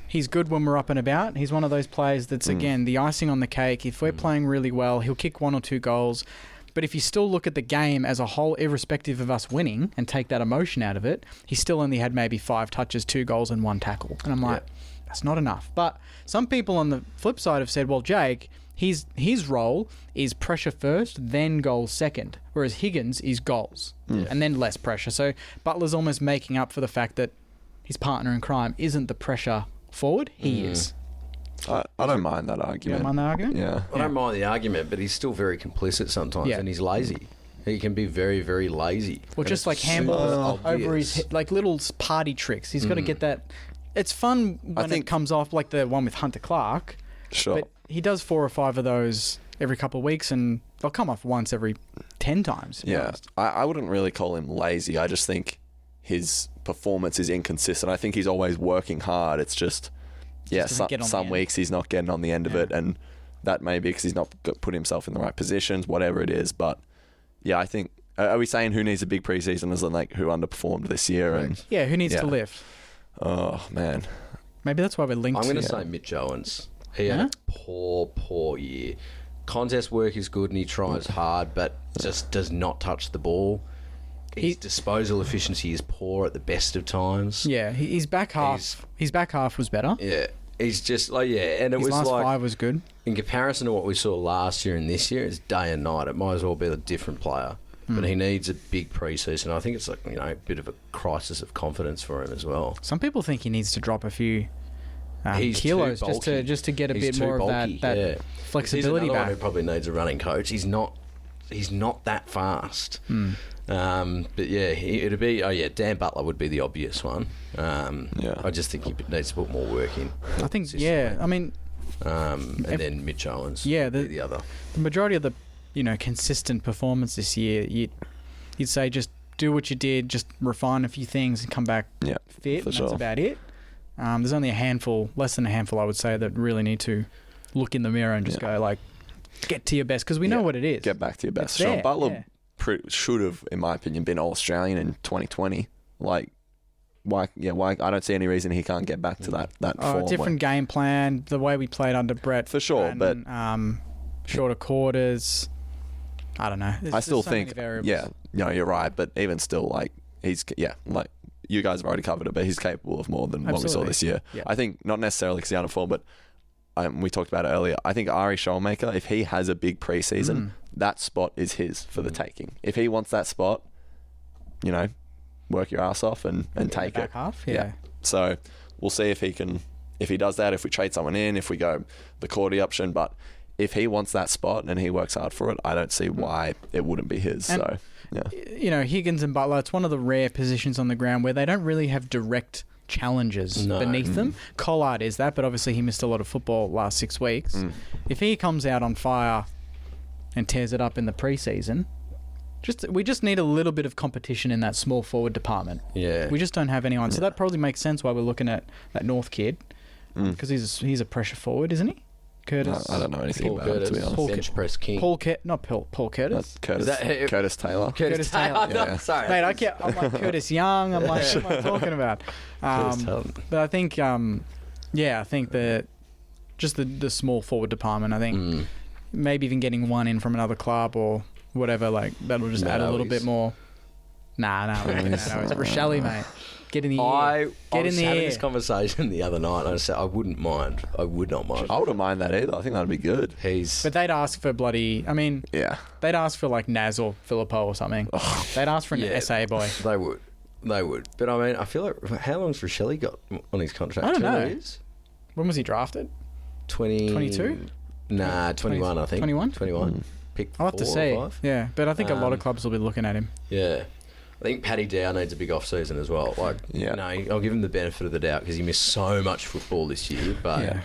[SPEAKER 1] He's good when we're up and about. He's one of those players that's, again, the icing on the cake. If we're playing really well, he'll kick 1 or 2 goals. But if you still look at the game as a whole, irrespective of us winning, and take that emotion out of it, he still only had maybe 5 touches, 2 goals, and 1 tackle. And I'm like, that's not enough. But some people on the flip side have said, well, Jake, his role is pressure first, then goals second, whereas Higgins is goals and then less pressure. So Butler's almost making up for the fact that his partner in crime isn't the pressure forward. He is.
[SPEAKER 2] I don't mind that
[SPEAKER 1] You
[SPEAKER 2] argument.
[SPEAKER 1] don't mind the argument?
[SPEAKER 2] Yeah.
[SPEAKER 3] I don't mind the argument, but he's still very complicit sometimes,
[SPEAKER 1] Yeah.
[SPEAKER 3] and he's lazy. He can be very, very lazy.
[SPEAKER 1] Or
[SPEAKER 3] And
[SPEAKER 1] just
[SPEAKER 3] it's
[SPEAKER 1] like
[SPEAKER 3] super
[SPEAKER 1] handballs over
[SPEAKER 3] obvious.
[SPEAKER 1] his head, like little party tricks. He's got to get that. It's fun when it
[SPEAKER 2] think-
[SPEAKER 1] comes off, like the one with Hunter Clark.
[SPEAKER 2] Sure.
[SPEAKER 1] But he does 4 or 5 of those every couple of weeks, and they'll come off once every 10 times. to be
[SPEAKER 2] Yeah,
[SPEAKER 1] honest.
[SPEAKER 2] I wouldn't really call him lazy. I just think his performance is inconsistent. I think he's always working hard. It's just, yeah,
[SPEAKER 1] doesn't get on the
[SPEAKER 2] some
[SPEAKER 1] end.
[SPEAKER 2] weeks he's not getting on the end of it, and that may be because he's not put himself in the right positions, whatever it is. But yeah, I think, are we saying who needs a big preseason as in like who underperformed this year? And
[SPEAKER 1] Yeah, who needs
[SPEAKER 2] Yeah.
[SPEAKER 1] to lift?
[SPEAKER 2] oh man,
[SPEAKER 1] Maybe that's why we're linked
[SPEAKER 3] I'm going to
[SPEAKER 1] to
[SPEAKER 3] say Mitch Owens. He had
[SPEAKER 1] Yeah?
[SPEAKER 3] a poor year. Contest work is good and he tries hard, but just does not touch the ball. His disposal efficiency is poor at the best of times.
[SPEAKER 1] Yeah, his back half. His back half was better.
[SPEAKER 3] Yeah. He's just like, yeah, and it
[SPEAKER 1] His
[SPEAKER 3] was
[SPEAKER 1] last
[SPEAKER 3] like,
[SPEAKER 1] 5 was good.
[SPEAKER 3] in comparison to what we saw last year and this year, it's day and night. It might as well be a different player. But he needs a big preseason. I think it's like, a bit of a crisis of confidence for him as well.
[SPEAKER 1] Some people think he needs to drop a few
[SPEAKER 3] He's
[SPEAKER 1] kilos
[SPEAKER 3] too
[SPEAKER 1] just
[SPEAKER 3] bulky.
[SPEAKER 1] to get a
[SPEAKER 3] He's
[SPEAKER 1] bit
[SPEAKER 3] too
[SPEAKER 1] more of
[SPEAKER 3] bulky,
[SPEAKER 1] that
[SPEAKER 3] yeah.
[SPEAKER 1] flexibility
[SPEAKER 3] He's another one
[SPEAKER 1] back.
[SPEAKER 3] who probably needs a running coach. He's not that fast. But yeah, it'd be Dan Butler would be the obvious one.
[SPEAKER 2] Yeah.
[SPEAKER 3] I just think he needs to put more work in.
[SPEAKER 1] I think, yeah. I mean,
[SPEAKER 3] And then Mitch Owens.
[SPEAKER 1] Yeah,
[SPEAKER 3] would be the other.
[SPEAKER 1] the majority of the consistent performance this year, you'd say just do what you did, just refine a few things and come back
[SPEAKER 2] yeah,
[SPEAKER 1] fit.
[SPEAKER 2] for
[SPEAKER 1] And
[SPEAKER 2] sure.
[SPEAKER 1] That's about it. There's only less than a handful, I would say, that really need to look in the mirror and just go like, get to your best, because we know
[SPEAKER 2] Yeah.
[SPEAKER 1] what it is.
[SPEAKER 2] Get back to your best.
[SPEAKER 1] It's
[SPEAKER 2] Sean
[SPEAKER 1] there,
[SPEAKER 2] Butler
[SPEAKER 1] yeah.
[SPEAKER 2] should have, in my opinion, been All-Australian in 2020. Like, why? I don't see any reason he can't get back to that form.
[SPEAKER 1] Different game plan, the way we played under Brett.
[SPEAKER 2] For sure,
[SPEAKER 1] and,
[SPEAKER 2] but
[SPEAKER 1] shorter quarters. I don't know.
[SPEAKER 2] I still
[SPEAKER 1] so many
[SPEAKER 2] think,
[SPEAKER 1] variables.
[SPEAKER 2] you're right. But even still, like like you guys have already covered it, but he's capable of more than what we saw
[SPEAKER 1] Absolutely.
[SPEAKER 2] this year.
[SPEAKER 1] Yeah.
[SPEAKER 2] I think not necessarily because he's underperformed, but we talked about it earlier. I think Ari Schollmaker, if he has a big preseason, that spot is his for the taking. If he wants that spot, work your ass off and take
[SPEAKER 1] back
[SPEAKER 2] it.
[SPEAKER 1] half, yeah.
[SPEAKER 2] So we'll see if he does that, if we trade someone in, if we go the Cordy option. But if he wants that spot and he works hard for it, I don't see why it wouldn't be his.
[SPEAKER 1] And,
[SPEAKER 2] so, yeah.
[SPEAKER 1] Higgins and Butler, it's one of the rare positions on the ground where they don't really have direct challenges beneath them. Collard is that, but obviously he missed a lot of football last 6 weeks. If he comes out on fire and tears it up in the preseason, we just need a little bit of competition in that small forward department.
[SPEAKER 3] Yeah.
[SPEAKER 1] We just don't have anyone. So that probably makes sense why we're looking at that North kid, because he's a pressure forward, isn't he? Curtis.
[SPEAKER 2] I don't know anything
[SPEAKER 3] Paul
[SPEAKER 2] about
[SPEAKER 3] Curtis,
[SPEAKER 2] it, to be honest.
[SPEAKER 3] bench press king.
[SPEAKER 1] Paul Curtis.
[SPEAKER 2] Curtis Taylor.
[SPEAKER 1] Curtis Taylor.
[SPEAKER 2] Yeah.
[SPEAKER 3] Sorry.
[SPEAKER 1] Mate, I'm like Curtis Young. I'm like, what am I talking about? But I think, I think that just the small forward department, I think maybe even getting one in from another club or whatever, like that'll just add a little bit more. Nah, it's Rochelle, mate. Get in the air.
[SPEAKER 3] I
[SPEAKER 1] Get
[SPEAKER 3] was
[SPEAKER 1] in the
[SPEAKER 3] having
[SPEAKER 1] air.
[SPEAKER 3] this conversation the other night, and I said I wouldn't mind. I would not mind.
[SPEAKER 2] I wouldn't mind that either. I think that'd be good.
[SPEAKER 1] But they'd ask for bloody. I mean, they'd ask for like Naz or Filippo or something. They'd ask for an SA boy.
[SPEAKER 3] They would. But I mean, I feel like how long's Rochelle got on his contract?
[SPEAKER 1] I don't
[SPEAKER 3] 2
[SPEAKER 1] know.
[SPEAKER 3] years?
[SPEAKER 1] When was he drafted?
[SPEAKER 3] 22? Nah, 21. I think
[SPEAKER 1] 21.
[SPEAKER 3] 21. Pick.
[SPEAKER 1] I'll have to
[SPEAKER 3] 4
[SPEAKER 1] see.
[SPEAKER 3] or 5.
[SPEAKER 1] Yeah, but I think a lot of clubs will be looking at him.
[SPEAKER 3] Yeah. I think Paddy Dow needs a big off season as well. Like, I'll give him the benefit of the doubt because he missed so much football this year. But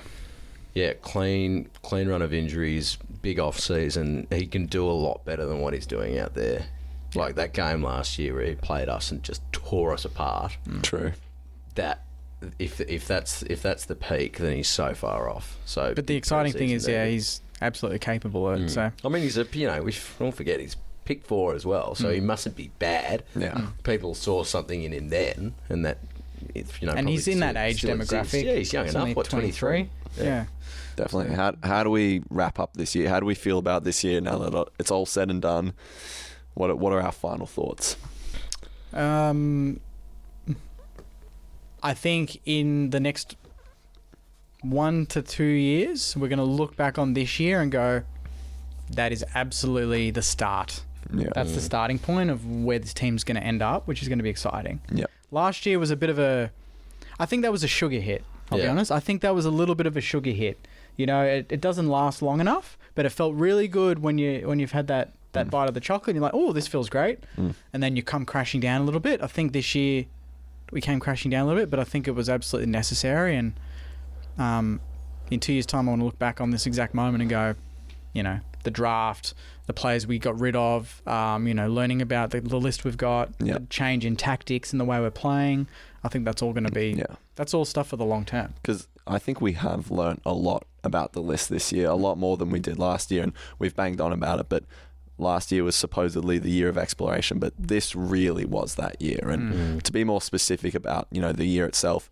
[SPEAKER 3] clean run of injuries, big off season. He can do a lot better than what he's doing out there. Like that game last year where he played us and just tore us apart.
[SPEAKER 2] True.
[SPEAKER 3] That if that's the peak, then he's so far off. So,
[SPEAKER 1] but the exciting thing is, he's absolutely capable of it. So
[SPEAKER 3] I mean, he's we don't forget he's pick 4 as well, so he mustn't be bad.
[SPEAKER 2] Yeah.
[SPEAKER 3] People saw something in him then, and that,
[SPEAKER 1] and he's in that age demographic.
[SPEAKER 3] Exists. Yeah, he's young enough. What, 23?
[SPEAKER 1] Yeah.
[SPEAKER 2] Definitely. How do we wrap up this year? How do we feel about this year now that it's all said and done? What are our final thoughts?
[SPEAKER 1] I think in the next 1 to 2 years, we're going to look back on this year and go, that is absolutely the start.
[SPEAKER 2] Yeah.
[SPEAKER 1] That's the starting point of where this team's going to end up, which is going to be exciting.
[SPEAKER 2] Yeah.
[SPEAKER 1] Last year was a bit of I think that was a sugar hit. I'll be honest. I think that was a little bit of a sugar hit. It doesn't last long enough, but it felt really good when you've had that bite of the chocolate and you're like, oh, this feels great. And then you come crashing down a little bit. I think this year we came crashing down a little bit, but I think it was absolutely necessary. And in 2 years' time, I want to look back on this exact moment and go, the draft, the players we got rid of, learning about the list we've got, the change in tactics and the way we're playing. I think that's all going to be, that's all stuff for the long term.
[SPEAKER 2] Because I think we have learnt a lot about the list this year, a lot more than we did last year, and we've banged on about it, but last year was supposedly the year of exploration, but this really was that year. And to be more specific about, the year itself,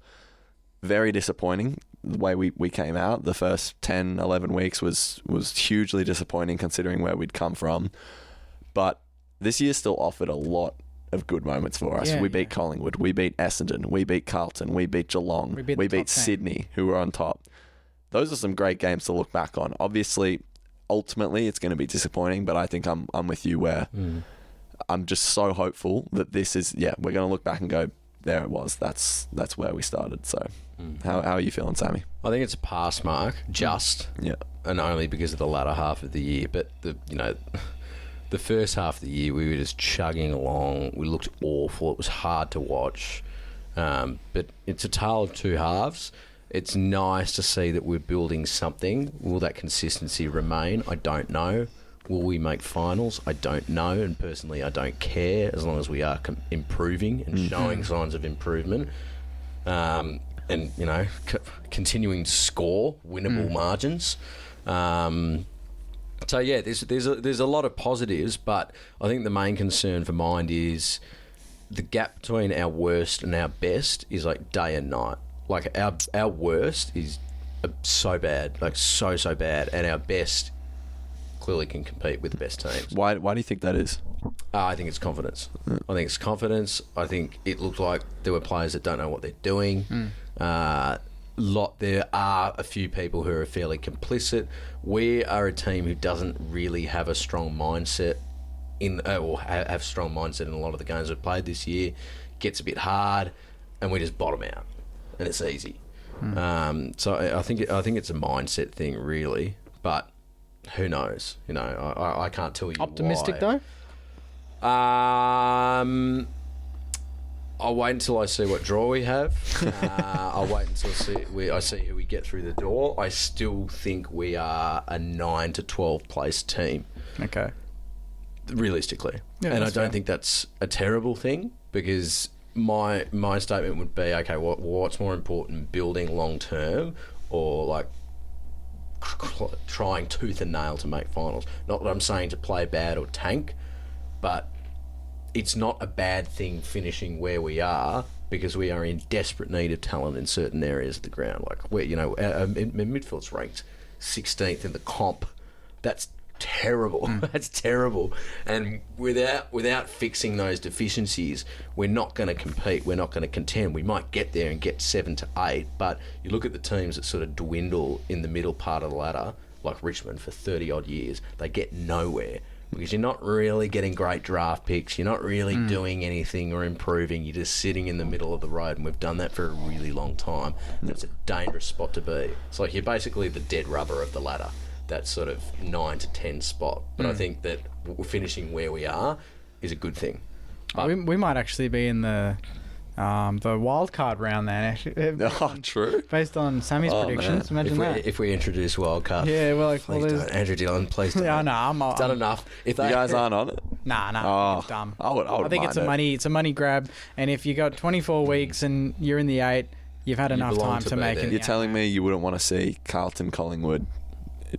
[SPEAKER 2] very disappointing. The way we came out, the first 10, 11 weeks was hugely disappointing considering where we'd come from. But this year still offered a lot of good moments for us. We beat Collingwood, we beat Essendon, we beat Carlton, we beat Geelong, we beat Sydney, who were on top. Those are some great games to look back on. Obviously, ultimately, it's going to be disappointing, but I think I'm with you where I'm just so hopeful that this is, we're going to look back and go, there it was. That's where we started. So, how are you feeling, Sammy?
[SPEAKER 3] I think it's a pass mark, and only because of the latter half of the year. But the first half of the year, we were just chugging along. We looked awful. It was hard to watch. But it's a tale of two halves. It's nice to see that we're building something. Will that consistency remain? I don't know. Will we make finals? I don't know, and personally, I don't care as long as we are improving and showing signs of improvement, and continuing to score winnable margins. So yeah, there's a lot of positives, but I think the main concern for mine is the gap between our worst and our best is like day and night. Like our worst is so bad, like so bad, and our best clearly can compete with the best teams.
[SPEAKER 2] Why do you think that is?
[SPEAKER 3] I think it's confidence. I think it's confidence. I think it looked like there were players that don't know what they're doing. there are a few people who are fairly complicit. We are a team who doesn't really have a strong mindset or have strong mindset in a lot of the games we've played this year. Gets a bit hard, and we just bottom out, and it's easy. So I think it's a mindset thing, really. But who knows? You know, I can't tell you.
[SPEAKER 1] Optimistic
[SPEAKER 3] why.
[SPEAKER 1] though.
[SPEAKER 3] I'll wait until I see what draw we have. I'll wait until I see who we get through the door. I still think we are a 9 to 12 place team.
[SPEAKER 1] Okay.
[SPEAKER 3] Realistically.
[SPEAKER 1] Yeah,
[SPEAKER 3] and I
[SPEAKER 1] that's
[SPEAKER 3] don't
[SPEAKER 1] fair.
[SPEAKER 3] think that's a terrible thing, because my statement would be, okay, what's more important, building long term or like trying tooth and nail to make finals? Not that I'm saying to play bad or tank, but it's not a bad thing finishing where we are, because we are in desperate need of talent in certain areas of the ground. Like, where, you know, our midfield's ranked 16th in the comp. That's terrible. That's terrible. And without fixing those deficiencies, we're not going to compete. We're not going to contend. We might get there and get 7 to 8, but you look at the teams that sort of dwindle in the middle part of the ladder, like Richmond for 30 odd years, they get nowhere. Because you're not really getting great draft picks. You're not really doing anything or improving. You're just sitting in the middle of the road, and we've done that for a really long time. And it's a dangerous spot to be. It's like you're basically the dead rubber of the ladder, that sort of 9 to 10 spot. But I think that finishing where we are is a good thing.
[SPEAKER 1] We might actually be in the wild card round then. Actually,
[SPEAKER 2] Oh, true.
[SPEAKER 1] based on Sammy's predictions. Imagine that.
[SPEAKER 3] If we introduce wildcard.
[SPEAKER 1] Yeah, well, like,
[SPEAKER 3] Please don't. Andrew Dillon, please don't.
[SPEAKER 1] Yeah, no, I'm
[SPEAKER 3] done enough. If
[SPEAKER 2] You guys aren't on it?
[SPEAKER 1] Nah,
[SPEAKER 2] Oh,
[SPEAKER 1] it's dumb.
[SPEAKER 2] I would
[SPEAKER 1] think it's a money grab, and if you got 24 weeks and you're in the 8, you've had enough
[SPEAKER 3] belong
[SPEAKER 1] time
[SPEAKER 3] to
[SPEAKER 1] to
[SPEAKER 3] be
[SPEAKER 1] make
[SPEAKER 3] there.
[SPEAKER 1] it.
[SPEAKER 2] You're telling me you wouldn't want to see Carlton Collingwood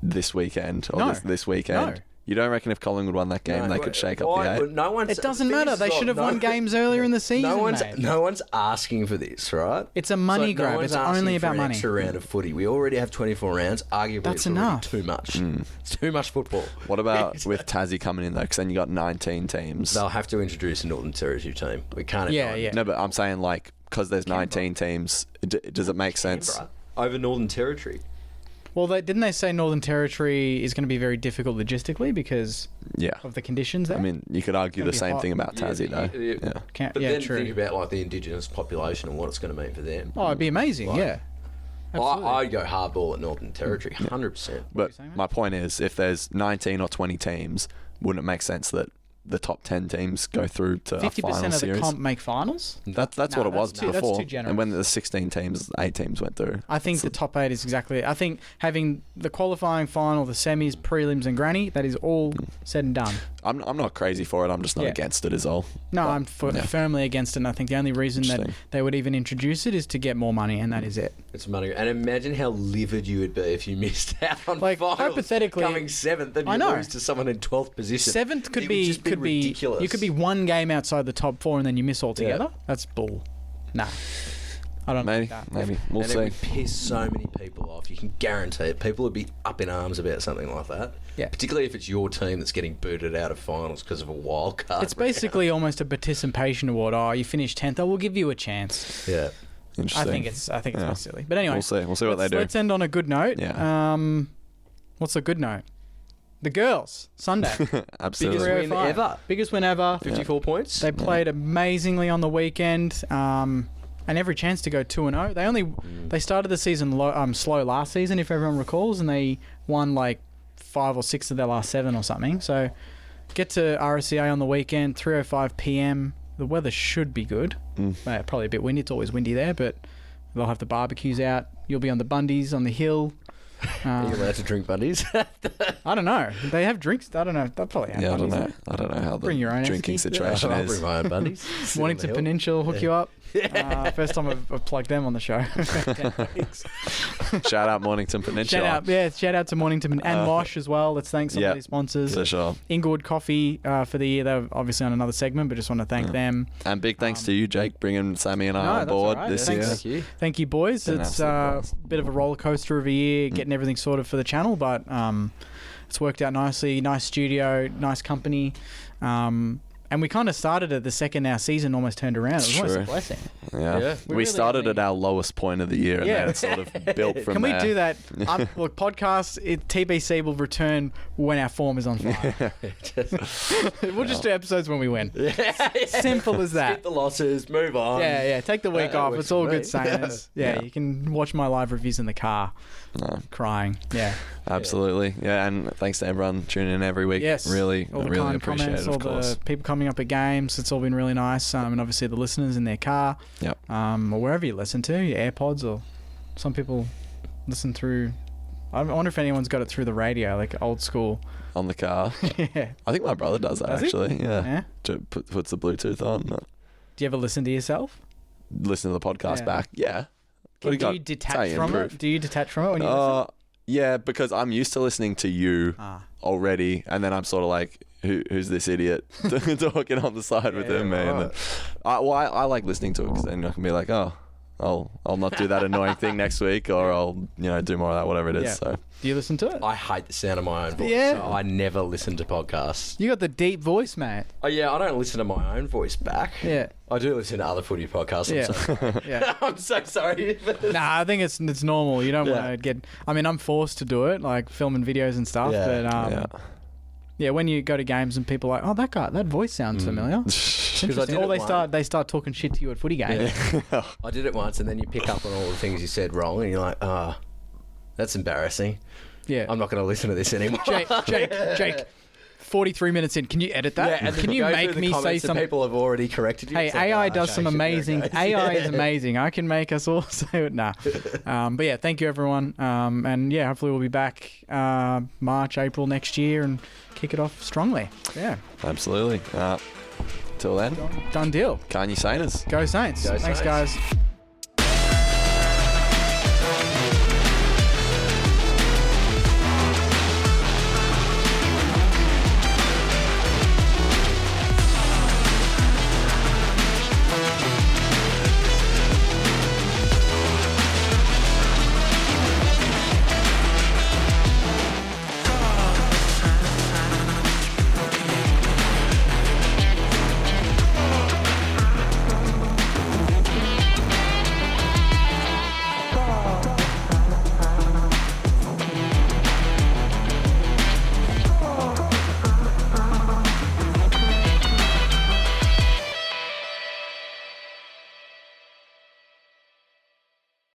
[SPEAKER 2] this weekend or
[SPEAKER 1] No.
[SPEAKER 2] this weekend?
[SPEAKER 1] No.
[SPEAKER 2] You don't reckon if Collingwood won that game they could shake up the 8?
[SPEAKER 3] No one's,
[SPEAKER 1] It doesn't matter. They should have won games earlier in the season. mate.
[SPEAKER 3] No one's asking for this, right?
[SPEAKER 1] It's a money
[SPEAKER 3] So
[SPEAKER 1] grab.
[SPEAKER 3] No one's
[SPEAKER 1] It's
[SPEAKER 3] asking
[SPEAKER 1] only
[SPEAKER 3] for
[SPEAKER 1] about
[SPEAKER 3] an
[SPEAKER 1] money.
[SPEAKER 3] extra round of footy. We already have 24 rounds. Arguably,
[SPEAKER 1] That's
[SPEAKER 3] it's already
[SPEAKER 1] enough.
[SPEAKER 3] too much. It's too much football.
[SPEAKER 2] What about with Tassie coming in though? Because then you got 19 teams.
[SPEAKER 3] They'll have to introduce a Northern Territory team. We can't. have
[SPEAKER 1] Yeah,
[SPEAKER 3] nine.
[SPEAKER 1] yeah.
[SPEAKER 2] No, but I'm saying like because there's 19 teams, does it make sense?
[SPEAKER 3] Canberra over Northern Territory.
[SPEAKER 1] Well, didn't they say Northern Territory is going to be very difficult logistically because
[SPEAKER 2] Yeah.
[SPEAKER 1] of the conditions there?
[SPEAKER 2] I mean, you could argue
[SPEAKER 1] Gonna
[SPEAKER 2] the
[SPEAKER 1] be
[SPEAKER 2] same
[SPEAKER 1] hot.
[SPEAKER 2] thing about Tassie though.
[SPEAKER 3] Yeah. But
[SPEAKER 1] yeah,
[SPEAKER 3] then
[SPEAKER 1] true.
[SPEAKER 3] think about like the Indigenous population and what it's going to mean for them.
[SPEAKER 1] Oh, it'd be amazing.
[SPEAKER 3] Like-
[SPEAKER 1] Yeah. Absolutely.
[SPEAKER 3] I'd go hardball at Northern Territory, 100%.
[SPEAKER 2] But
[SPEAKER 1] saying, mate?
[SPEAKER 2] my point is, if there's 19 or 20 teams, wouldn't it make sense that the top 10 teams go through to a
[SPEAKER 1] 50%
[SPEAKER 2] final
[SPEAKER 1] of the
[SPEAKER 2] series?
[SPEAKER 1] comp make finals.
[SPEAKER 2] That's
[SPEAKER 1] No,
[SPEAKER 2] what it was
[SPEAKER 1] that's too
[SPEAKER 2] before.
[SPEAKER 1] generous.
[SPEAKER 2] And when the 16 teams, 8 teams went through.
[SPEAKER 1] I think the top 8 is exactly. I think having the qualifying final, the semis, prelims, and granny, that is all said and done.
[SPEAKER 2] I'm not crazy for it. I'm just not
[SPEAKER 1] Yeah.
[SPEAKER 2] against it. Is all.
[SPEAKER 1] No,
[SPEAKER 2] But,
[SPEAKER 1] I'm firmly against it. And I think the only reason that
[SPEAKER 2] Interesting.
[SPEAKER 1] they would even introduce it is to get more money, and that is it.
[SPEAKER 3] It's money. And imagine how livid you would be if you missed out on
[SPEAKER 1] Like,
[SPEAKER 3] finals
[SPEAKER 1] hypothetically-
[SPEAKER 3] coming 7th and
[SPEAKER 1] I
[SPEAKER 3] you
[SPEAKER 1] know.
[SPEAKER 3] lose to someone in 12th position.
[SPEAKER 1] 7th could
[SPEAKER 3] It would
[SPEAKER 1] be
[SPEAKER 3] just ridiculous.
[SPEAKER 1] You could be one game outside the top 4 and then you miss altogether. That's bull. Nah, I don't
[SPEAKER 2] Maybe,
[SPEAKER 1] like that.
[SPEAKER 2] maybe we'll
[SPEAKER 3] and it
[SPEAKER 2] see.
[SPEAKER 3] would piss so many people off. You can guarantee it. People would be up in arms about something like that.
[SPEAKER 1] Yeah.
[SPEAKER 3] Particularly if it's your team that's getting booted out of finals because of a wild card.
[SPEAKER 1] It's basically almost a participation award. Oh, you finished 10th. Oh, we'll give you a chance.
[SPEAKER 3] Yeah.
[SPEAKER 2] Interesting.
[SPEAKER 1] I think it's
[SPEAKER 2] Yeah.
[SPEAKER 1] kind of silly. But anyway,
[SPEAKER 2] We'll see. We'll see what they do.
[SPEAKER 1] Let's end on a good note.
[SPEAKER 2] Yeah.
[SPEAKER 1] What's a good note? The girls Sunday.
[SPEAKER 2] Absolutely.
[SPEAKER 3] Biggest win
[SPEAKER 1] 305.
[SPEAKER 3] ever.
[SPEAKER 1] Biggest win ever.
[SPEAKER 3] 54 points.
[SPEAKER 1] They played amazingly on the weekend, and every chance to go 2-0. They started the season slow last season, if everyone recalls, and they won like 5 or 6 of their last 7 or something. So get to RSCA on the weekend, 3:05 p.m. The weather should be good. Probably a bit windy. It's always windy there, but they'll have the barbecues out. You'll be on the bundies on the hill.
[SPEAKER 3] Are you allowed to drink buddies?
[SPEAKER 1] I don't know. They have drinks. I don't know. They'll probably have
[SPEAKER 2] Yeah, I don't
[SPEAKER 1] bundies
[SPEAKER 2] know.
[SPEAKER 1] there.
[SPEAKER 2] I don't know how the
[SPEAKER 1] Bring your own
[SPEAKER 2] drinking
[SPEAKER 1] esky.
[SPEAKER 2] situation
[SPEAKER 3] I'll
[SPEAKER 2] is.
[SPEAKER 3] bring my own buddies.
[SPEAKER 1] Mornington Peninsula will hook you up. First time I've plugged them on the show.
[SPEAKER 2] Shout out Mornington Peninsula.
[SPEAKER 1] Shout out to Mornington and Mosh as well. Let's thank some
[SPEAKER 2] yeah,
[SPEAKER 1] of these sponsors.
[SPEAKER 2] For sure.
[SPEAKER 1] Inglewood Coffee for the year. They're obviously on another segment, but just want to thank them.
[SPEAKER 2] And big thanks to you, Jake, bringing Sammy and I
[SPEAKER 1] No,
[SPEAKER 2] on
[SPEAKER 1] that's
[SPEAKER 2] board
[SPEAKER 1] all right.
[SPEAKER 2] this
[SPEAKER 1] Thanks.
[SPEAKER 2] year.
[SPEAKER 1] Thank you, boys.
[SPEAKER 2] Been an
[SPEAKER 1] It's
[SPEAKER 2] absolute
[SPEAKER 1] a
[SPEAKER 2] blast.
[SPEAKER 1] bit of a roller coaster of a year, getting everything sorted for the channel, but it's worked out nicely. Nice studio, nice company. And we kind of started at the second our season almost turned around. It was almost a
[SPEAKER 2] True.
[SPEAKER 1] blessing.
[SPEAKER 2] Yeah.
[SPEAKER 3] Yeah.
[SPEAKER 2] We
[SPEAKER 1] really
[SPEAKER 2] started
[SPEAKER 1] only-
[SPEAKER 2] at our lowest point of the year, and
[SPEAKER 1] Yeah.
[SPEAKER 2] then it sort of built from
[SPEAKER 1] Can
[SPEAKER 2] there.
[SPEAKER 1] we do that? Look, podcast, TBC will return when our form is on fire. We'll just do episodes when we win. Simple as that.
[SPEAKER 3] Skip the losses, move on.
[SPEAKER 1] Yeah. Take the week
[SPEAKER 3] That
[SPEAKER 1] off.
[SPEAKER 3] works
[SPEAKER 1] It's all
[SPEAKER 3] for
[SPEAKER 1] good
[SPEAKER 3] me.
[SPEAKER 1] sayings. Yeah, you can watch my live reviews in the car,
[SPEAKER 2] No,
[SPEAKER 1] crying. Yeah.
[SPEAKER 2] absolutely. Yeah, and thanks to everyone tuning in every week.
[SPEAKER 1] Yes.
[SPEAKER 2] Really,
[SPEAKER 1] All the
[SPEAKER 2] really
[SPEAKER 1] kind
[SPEAKER 2] appreciate
[SPEAKER 1] comments,
[SPEAKER 2] it,
[SPEAKER 1] all
[SPEAKER 2] of course.
[SPEAKER 1] the people coming up at games. It's all been really nice. And obviously the listeners in their car.
[SPEAKER 2] Yep.
[SPEAKER 1] Or wherever you listen to, your AirPods, or some people listen through. I wonder if anyone's got it through the radio, like old school.
[SPEAKER 2] On the car.
[SPEAKER 1] Yeah.
[SPEAKER 2] I think my brother does that,
[SPEAKER 1] Does he?
[SPEAKER 2] actually. Yeah.
[SPEAKER 1] Yeah.
[SPEAKER 2] Puts the Bluetooth on.
[SPEAKER 1] Do you ever listen to yourself?
[SPEAKER 2] Listen to the podcast
[SPEAKER 1] Yeah.
[SPEAKER 2] back. Yeah. What
[SPEAKER 1] Do
[SPEAKER 2] got?
[SPEAKER 1] you
[SPEAKER 2] That's how
[SPEAKER 1] detach
[SPEAKER 2] you
[SPEAKER 1] from
[SPEAKER 2] improve.
[SPEAKER 1] it? Do you detach from it when you listen?
[SPEAKER 2] Yeah, because I'm used to listening to you already, and then I'm sort of like, who's this idiot talking on the side with him, man?
[SPEAKER 3] right.
[SPEAKER 2] I like listening to it because then I can be like, oh, I'll not do that annoying thing next week, or I'll do more of that, whatever it is.
[SPEAKER 1] Yeah.
[SPEAKER 2] So
[SPEAKER 1] Do you listen to it?
[SPEAKER 3] I hate the sound of my own voice.
[SPEAKER 1] Yeah.
[SPEAKER 3] So I never listen to podcasts.
[SPEAKER 1] You got the deep voice, mate.
[SPEAKER 3] Oh yeah, I don't listen to my own voice back.
[SPEAKER 1] Yeah.
[SPEAKER 3] I do listen to other footy podcasts.
[SPEAKER 1] Yeah.
[SPEAKER 3] I'm so sorry.
[SPEAKER 1] Nah, I think it's normal. You don't
[SPEAKER 3] Yeah.
[SPEAKER 1] want to get. I mean, I'm forced to do it, like filming videos and stuff.
[SPEAKER 3] Yeah.
[SPEAKER 1] But yeah, when you go to games and people are like, oh, that voice sounds familiar. Interesting.
[SPEAKER 3] did
[SPEAKER 1] Or
[SPEAKER 3] it
[SPEAKER 1] they start talking shit to you at footy games.
[SPEAKER 3] I did it once, and then you pick up on all the things you said wrong, and you're like, that's embarrassing.
[SPEAKER 1] Yeah.
[SPEAKER 3] I'm not going to listen to this anymore.
[SPEAKER 1] Jake. 43 minutes in. Can you edit that?
[SPEAKER 3] and then
[SPEAKER 1] Can you
[SPEAKER 3] go
[SPEAKER 1] make
[SPEAKER 3] through the
[SPEAKER 1] me say
[SPEAKER 3] comments and
[SPEAKER 1] something?
[SPEAKER 3] people have already corrected you.
[SPEAKER 1] Hey,
[SPEAKER 3] It's like,
[SPEAKER 1] AI
[SPEAKER 3] "Oh,
[SPEAKER 1] does
[SPEAKER 3] okay,
[SPEAKER 1] some
[SPEAKER 3] should be
[SPEAKER 1] amazing.
[SPEAKER 3] okay."
[SPEAKER 1] AI is amazing. I can make us all say it. Nah. But yeah, thank you everyone. And yeah, hopefully we'll be back March, April next year and kick it off strongly. Yeah.
[SPEAKER 2] absolutely. Till then,
[SPEAKER 1] Done deal.
[SPEAKER 2] Kanye Sainers.
[SPEAKER 1] Go Saints.
[SPEAKER 3] Go
[SPEAKER 1] Thanks,
[SPEAKER 3] Saints.
[SPEAKER 1] guys.